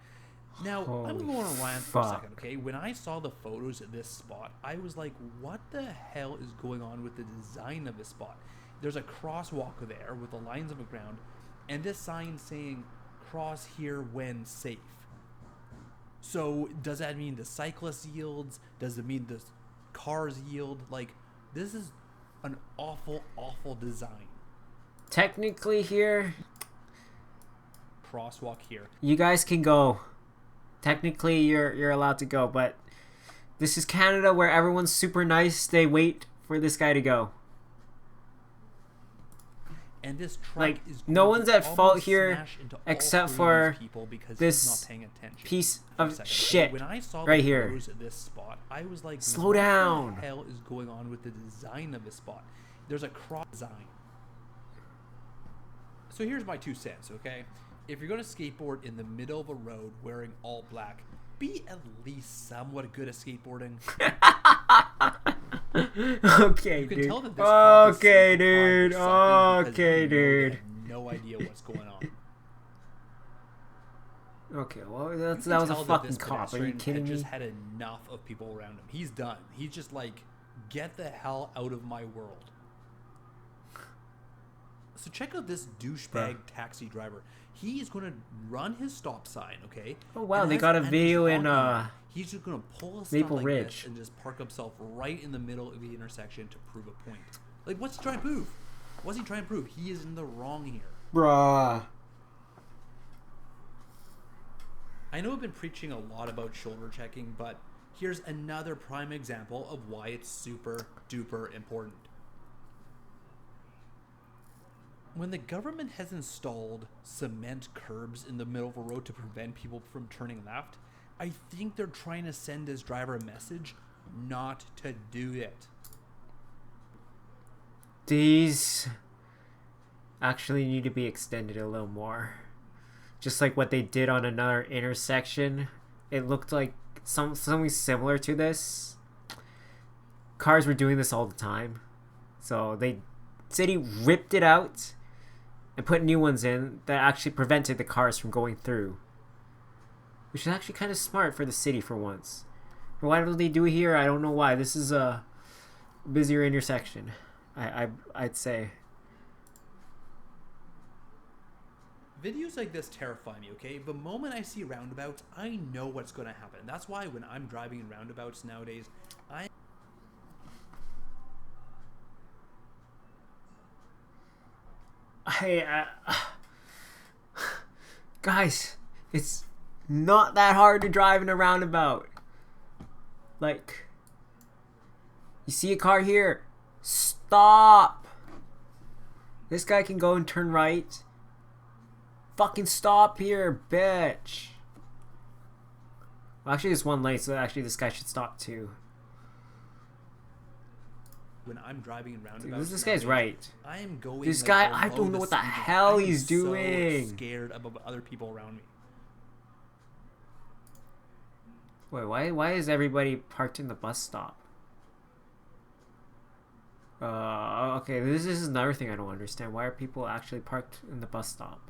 Now, I'm going to rant for a second, okay? When I saw the photos of this spot, I was like, what the hell is going on with the design of this spot? There's a crosswalk there with the lines on the ground, and this sign saying, cross here when safe. So, does that mean the cyclist yields? Does it mean the cars yield? Like, this is an awful, awful design. Technically here, Crosswalk here. you guys can go. Technically, you're allowed to go, but this is Canada where everyone's super nice. They wait for this guy to go. And this truck Like, is no going one's to at fault almost here smash into all except three of for these people because this he's not paying attention. piece For a of second, okay? shit When I saw right the here. photos of this spot, I was like, Slow what down. the hell is going on with the design of this spot? There's a cross design. So here's my 2 cents, okay? If you're going to skateboard in the middle of a road wearing all black, be at least somewhat good at skateboarding. Okay, You can dude. tell that this cop is Okay, simply dude. trying to suck in because Okay, you know they dude. have no idea what's going on. Okay, well, You that can was a tell that fucking this cop. Are you pedestrian kidding had me? just had enough of people around him. He's done. He's just like, get the hell out of my world. So check out this douchebag taxi driver. He is going to run his stop sign, okay? Oh, wow, And they as- got a and he's video in, walking, he's just going to pull a stunt Maple like Ridge. this and just park himself right in the middle of the intersection to prove a point. Like, what's he trying to prove? What's he trying to prove? He is in the wrong here. Bruh. I know I've been preaching a lot about shoulder checking, but here's another prime example of why it's super duper important. When the government has installed cement curbs in the middle of a road to prevent people from turning left, I think they're trying to send this driver a message not to do it. These actually need to be extended a little more. Just like what they did on another intersection. It looked like something similar to this. Cars were doing this all the time. So they city ripped it out and put new ones in that actually prevented the cars from going through. Which is actually kind of smart for the city for once. But why don't they do it here? I don't know why. This is a busier intersection. I'd say. Videos like this terrify me, okay? The moment I see roundabouts, I know what's going to happen. That's why when I'm driving in roundabouts nowadays, Hey, guys, it's not that hard to drive in a roundabout. Like, you see a car here, stop. This guy can go and turn right. Fucking stop here, bitch. Well, actually, there's one lane, so actually this guy should stop too. when I'm driving in roundabouts, This guy's right. I am going. This like, guy, I below don't know what the speed limit. hell I am he's doing. So scared about other people around me. Wait, why is everybody parked in the bus stop? Okay, this is another thing I don't understand. Why are people actually parked in the bus stop?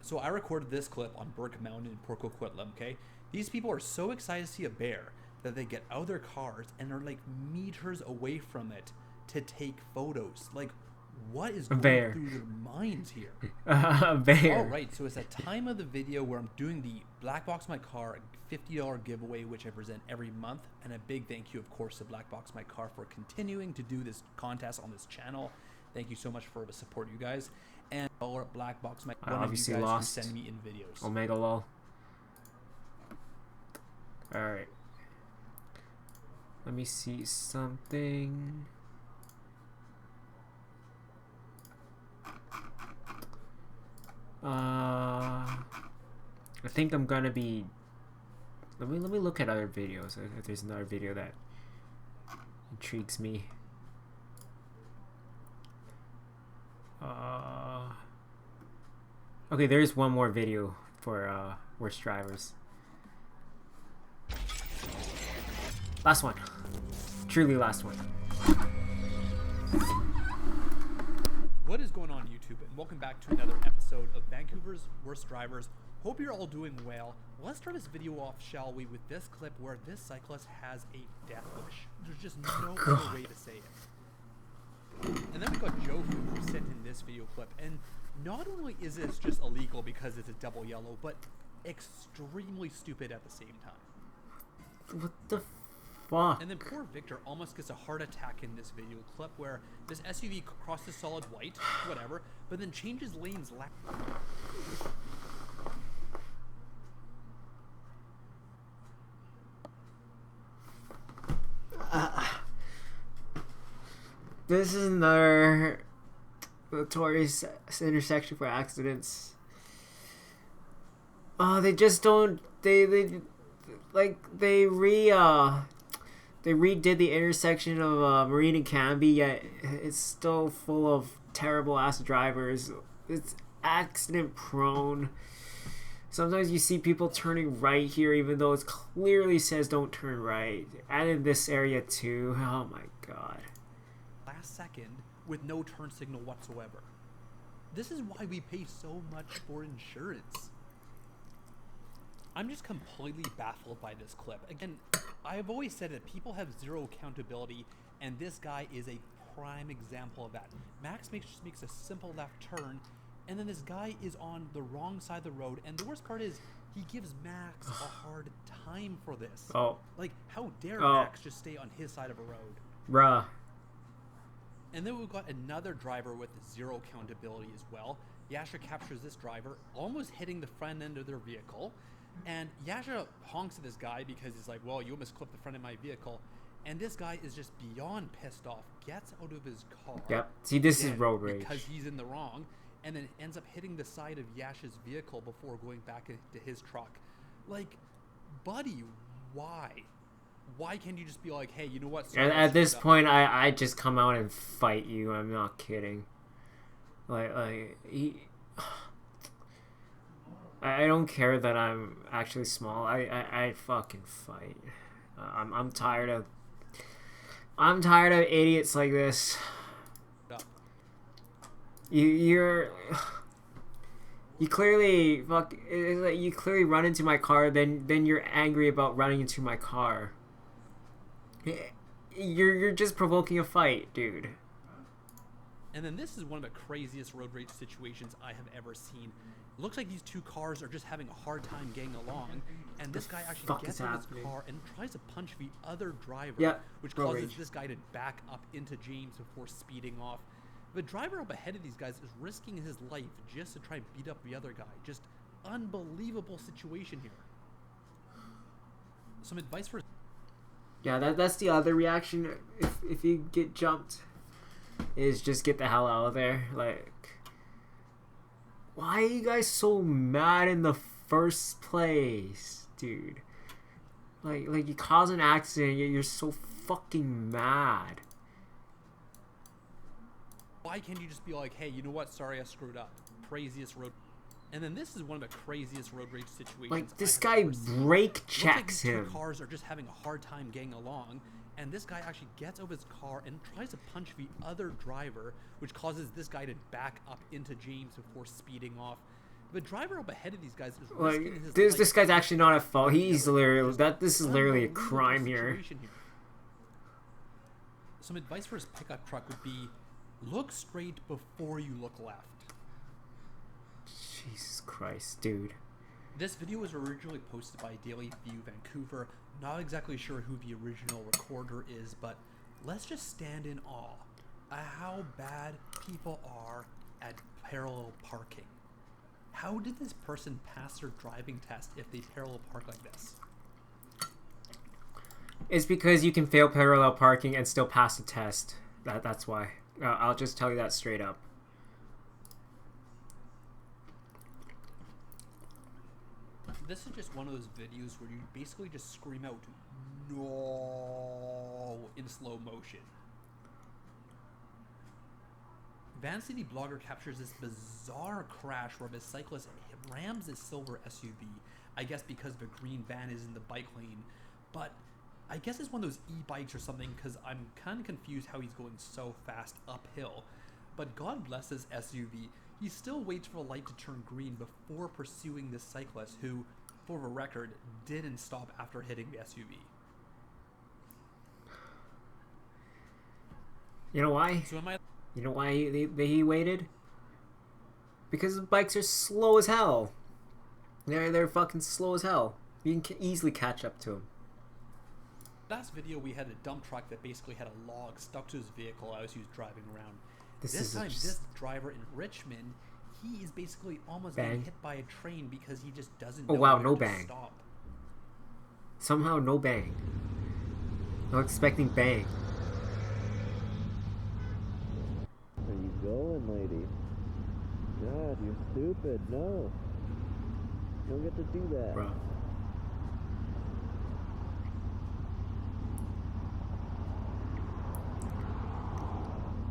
So I recorded this clip on Burke Mountain in Port Coquitlam, okay? These people are so excited to see a bear that they get out of their cars and are like meters away from it to take photos. Like, what is going through their minds here? A bear. All right, so it's that time of the video where I'm doing the Black Box My Car $50 giveaway, which I present every month. And a big thank you, of course, to Black Box My Car for continuing to do this contest on this channel. Thank you so much for the support, you guys. And Black Box My Car, one of you guys lost. who send me in videos. Omega lol. Alright. Let me see something. I think I'm gonna be. Let me look at other videos. If there's another video that intrigues me. Okay, there's one more video for worst drivers. Last one. Truly last one. What is going on, YouTube? And welcome back to another episode of Vancouver's Worst Drivers. Hope you're all doing well. Let's start this video off, shall we, with this clip where this cyclist has a death wish. There's just no other way to say it. And then we got Joe who sent in this video clip. And not only is this just illegal because it's a double yellow, but extremely stupid at the same time. What the fuck? And then poor Victor almost gets a heart attack in this video clip where this SUV crosses solid white, whatever, but then changes lanes This is another notorious intersection for accidents. They just don't. They redid the intersection of Marine and Canby, yet it's still full of terrible ass drivers. It's accident prone. Sometimes you see people turning right here even though it clearly says don't turn right. And in this area too. Oh my god. last second with no turn signal whatsoever. This is why we pay so much for insurance. I'm just completely baffled by this clip. Again, I've always said that people have zero accountability, and this guy is a prime example of that. Max just makes a simple left turn, and then this guy is on the wrong side of the road, and the worst part is he gives Max a hard time for this. Oh. Like, how dare Max just stay on his side of a road? Bruh. And then we've got another driver with zero accountability as well. Yasha captures this driver, almost hitting the front end of their vehicle. And Yasha honks at this guy because he's like, well, you almost clipped the front of my vehicle. And this guy is just beyond pissed off, gets out of his car. Yep. See, this is road rage. Because he's in the wrong, and then ends up hitting the side of Yasha's vehicle before going back into his truck. Like, buddy, why? Why can't you just be like, hey, you know what? At this point, I just come out and fight you. I'm not kidding. I don't care that I'm actually small. I fucking fight. I'm tired of idiots like this. You clearly you clearly run into my car, then you're angry about running into my car. You're just provoking a fight, dude. And then this is one of the craziest road rage situations I have ever seen. It looks like these two cars are just having a hard time getting along, and this guy actually gets in his car and tries to punch the other driver, which causes this guy to back up into James before speeding off. The driver up ahead of these guys is risking his life just to try and beat up the other guy. Just unbelievable situation here. Some advice for... Yeah, that's the other reaction if you get jumped, is just get the hell out of there. Like, why are you guys so mad in the first place, dude? Like you cause an accident, yet you're so fucking mad. Why can't you just be like, hey, you know what? Sorry, I screwed up. Craziest road... And then this is one of the craziest road rage situations. Like, this guy brake checks him. Two cars are just having a hard time getting along, and this guy actually gets out of his car and tries to punch the other driver, which causes this guy to back up into James before speeding off. The driver up ahead of these guys is risking his life. This guy's actually not at fault. He's literally this is literally a crime here. Some advice for his pickup truck would be, look straight before you look left. Jesus Christ, dude. This video was originally posted by Daily View Vancouver. Not exactly sure who the original recorder is, but let's just stand in awe at how bad people are at parallel parking. How did this person pass their driving test if they parallel park like this? It's because you can fail parallel parking and still pass the test. That's why. I'll just tell you that straight up. This is just one of those videos where you basically just scream out, no, in slow motion. Van City Blogger captures this bizarre crash where the cyclist rams his silver SUV, I guess because the green van is in the bike lane. But I guess it's one of those e-bikes or something, because I'm kind of confused how he's going so fast uphill. But God bless this SUV. He still waits for the light to turn green before pursuing this cyclist who, for the record, didn't stop after hitting the SUV. You know why? So You know why he waited? Because the bikes are slow as hell. They're fucking slow as hell. You can easily catch up to them. Last video we had a dump truck that basically had a log stuck to his vehicle as he was driving around. This time, this driver in Richmond, he is basically almost getting hit by a train because he just doesn't know where no to bang. stop. Somehow no bang. I was expecting bang. Where you going, lady? God, you're stupid. No. You don't get to do that. Bro.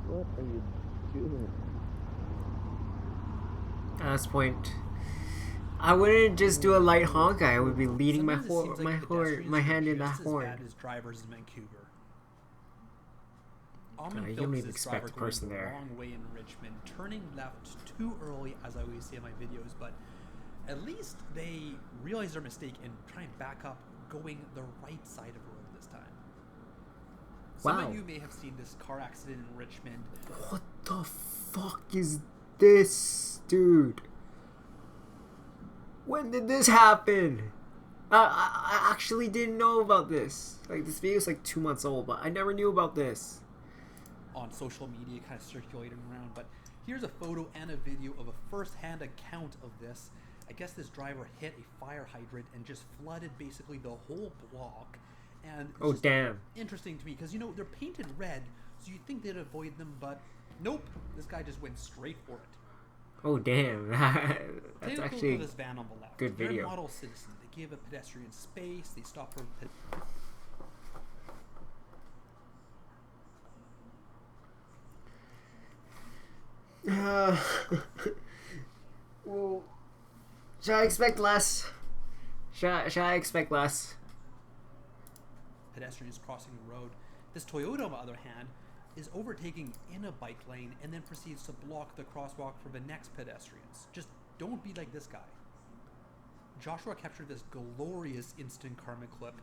What are you doing? At this point, I wouldn't just do a light honk. I would be leading my hand in that horn. As bad as drivers in Vancouver. You don't even expect a person there. Long way in Richmond, turning left too early, as I always say in my videos, but at least they realize their mistake and try and back up, going the right side of the road this time. Some of you may have seen this car accident in Richmond. What the fuck is this, dude? When did this happen? I actually didn't know about this. Like, this video is like 2 months old, but I never knew about this. On social media, kind of circulating around, but here's a photo and a video of a first-hand account of this. I guess this driver hit a fire hydrant and just flooded basically the whole block. And it's damn. Interesting to me because, you know, they're painted red, so you'd think they'd avoid them, but nope, this guy just went straight for it. Oh damn. That's actually this van on the left. Good video. They're model citizens. They give a pedestrian space. They stop for well, should I expect less? Should I expect less? pedestrians crossing the road. This Toyota, on the other hand, is overtaking in a bike lane and then proceeds to block the crosswalk for the next pedestrians. Just don't be like this guy. Joshua captured this glorious instant karma clip.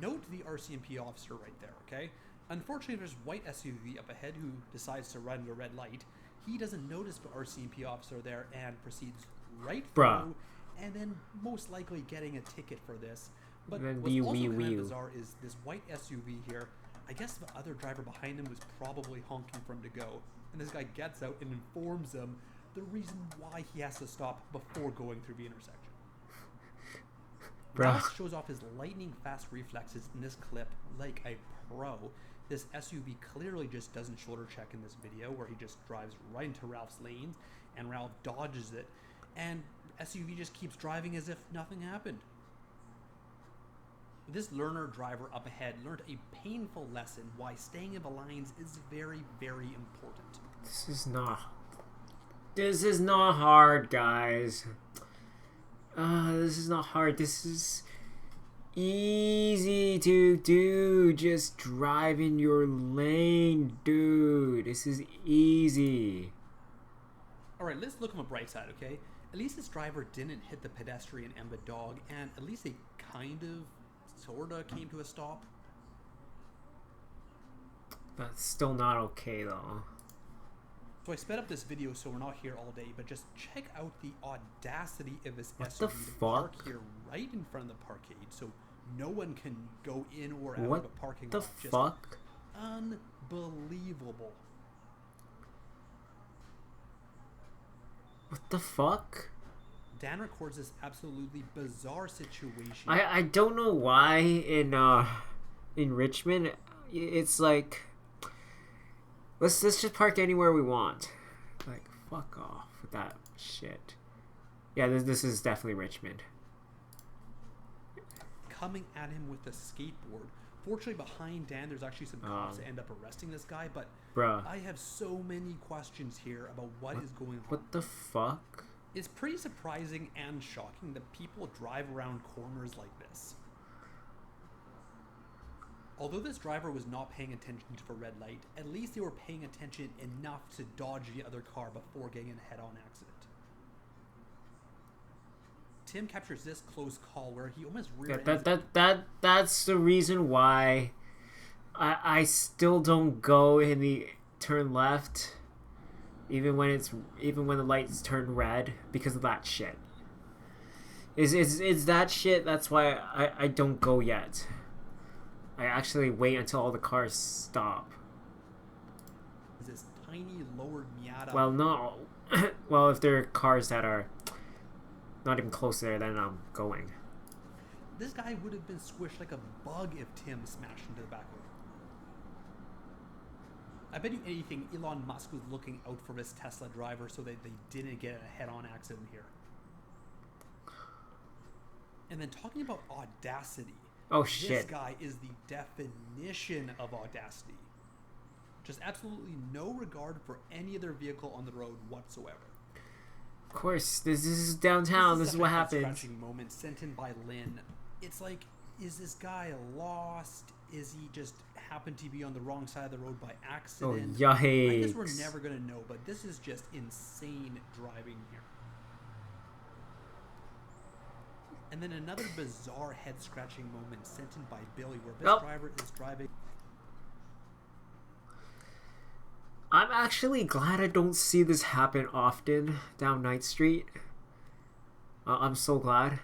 Note the RCMP officer right there, okay? Unfortunately, there's a white SUV up ahead who decides to run the red light. He doesn't notice the RCMP officer there and proceeds right through, and then most likely getting a ticket for this. But what's also kind of bizarre is this white SUV here. I guess the other driver behind him was probably honking for him to go, and this guy gets out and informs him the reason why he has to stop before going through the intersection. Ross shows off his lightning fast reflexes in this clip like a pro. This SUV clearly just doesn't shoulder check in this video, where he just drives right into Ralph's lanes and Ralph dodges it, and SUV just keeps driving as if nothing happened. This learner driver up ahead learned a painful lesson why staying in the lines is very, very important. This is not hard, guys. This is not hard. This is easy to do. Just drive in your lane, dude. This is easy. Alright, let's look on the bright side, okay? At least this driver didn't hit the pedestrian and the dog, and at least they kind of, sorta came to a stop. That's still not okay, though. So I sped up this video so we're not here all day, but just check out the audacity of this SUV to park here right in front of the parkade, so no one can go in or out of the parking lot. What the fuck? Unbelievable. What the fuck? Dan records this absolutely bizarre situation. I don't know why in Richmond it's like let's just park anywhere we want. Like, fuck off with that shit. Yeah, this is definitely Richmond. Coming at him with a skateboard. Fortunately, behind Dan, there's actually some cops that end up arresting this guy, but I have so many questions here about what is going on. What the fuck? It's pretty surprising and shocking that people drive around corners like this. Although this driver was not paying attention to the red light, at least they were paying attention enough to dodge the other car before getting in a head-on accident. Tim captures this close call where he almost That's the reason why I still don't go in the turn left, even when the lights turn red, because of that shit. It's that shit. That's why I don't go yet. I actually wait until all the cars stop. This tiny lowered Miata. Well, no. Well, if there are cars that are not even close there, then I'm going. This guy would have been squished like a bug if Tim smashed into the back of him. I bet you anything Elon Musk was looking out for his Tesla driver so that they didn't get a head-on accident here. And then talking about audacity. Oh shit. This guy is the definition of audacity. Just absolutely no regard for any other vehicle on the road whatsoever. Of course, this is downtown. This is what happens. Scratching moment sent in by Lynn. It's like, is this guy lost? Is he just happened to be on the wrong side of the road by accident? Oh, yikes. I guess we're never gonna know, but this is just insane driving here. And then another bizarre head-scratching moment sent in by Billy, where this driver is driving. I'm actually glad I don't see this happen often down Ninth Street. I'm so glad.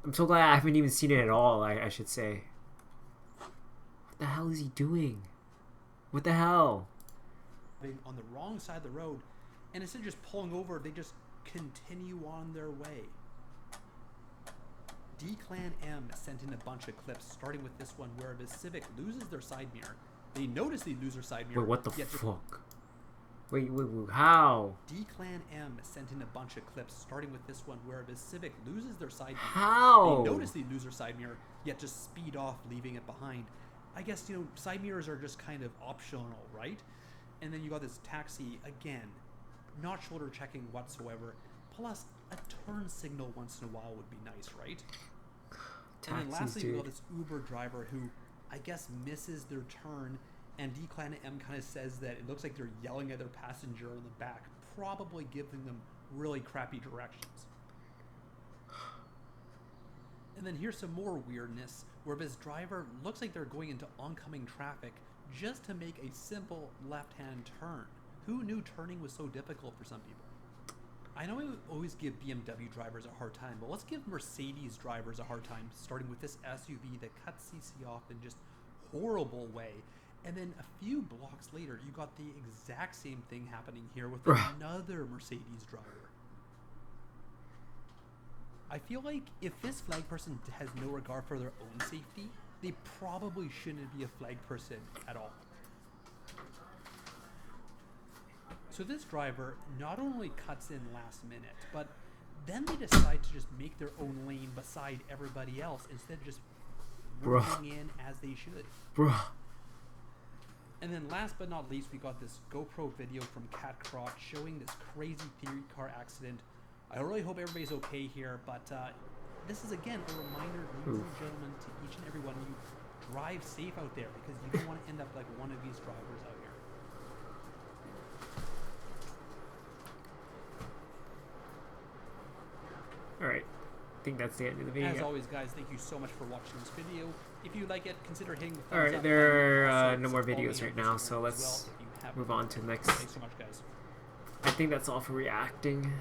I'm so glad I haven't even seen it at all, I should say. What the hell is he doing? What the hell? On the wrong side of the road, and instead of just pulling over, they just continue on their way. D-Clan M sent in a bunch of clips, starting with this one where the Civic loses their side mirror. They notice they lose their side mirror. Wait, what the fuck? Wait, how? D-Clan M sent in a bunch of clips, starting with this one where the Civic loses their side mirror. How? They notice they lose their side mirror, yet just speed off, leaving it behind. I guess, you know, side mirrors are just kind of optional, right? And then you got this taxi, again, not shoulder checking whatsoever. Plus, a turn signal once in a while would be nice, right? Taxis, and then lastly, dude. we got this Uber driver who, I guess, misses their turn, and D-Clan M kind of says that it looks like they're yelling at their passenger in the back, probably giving them really crappy directions. And then here's some more weirdness, where this driver looks like they're going into oncoming traffic just to make a simple left-hand turn. Who knew turning was so difficult for some people? I know we always give BMW drivers a hard time, but let's give Mercedes drivers a hard time, starting with this SUV that cuts CC off in just horrible way. And then a few blocks later, you got the exact same thing happening here with another Mercedes driver. I feel like if this flag person has no regard for their own safety, they probably shouldn't be a flag person at all. So this driver not only cuts in last minute, but then they decide to just make their own lane beside everybody else instead of just moving in as they should. And then last but not least, we got this GoPro video from Cat Crotch showing this crazy theory car accident. I really hope everybody's okay here, but this is again a reminder, ladies and gentlemen, to each and every one of you, drive safe out there, because you don't want to end up like one of these drivers out here. Alright, I think that's the end of the video. As always, guys, thank you so much for watching this video. If you like it, consider hitting the thumbs up. Alright, there are no more videos right now, so let's move on to the next. Thanks so much, guys. I think that's all for reacting.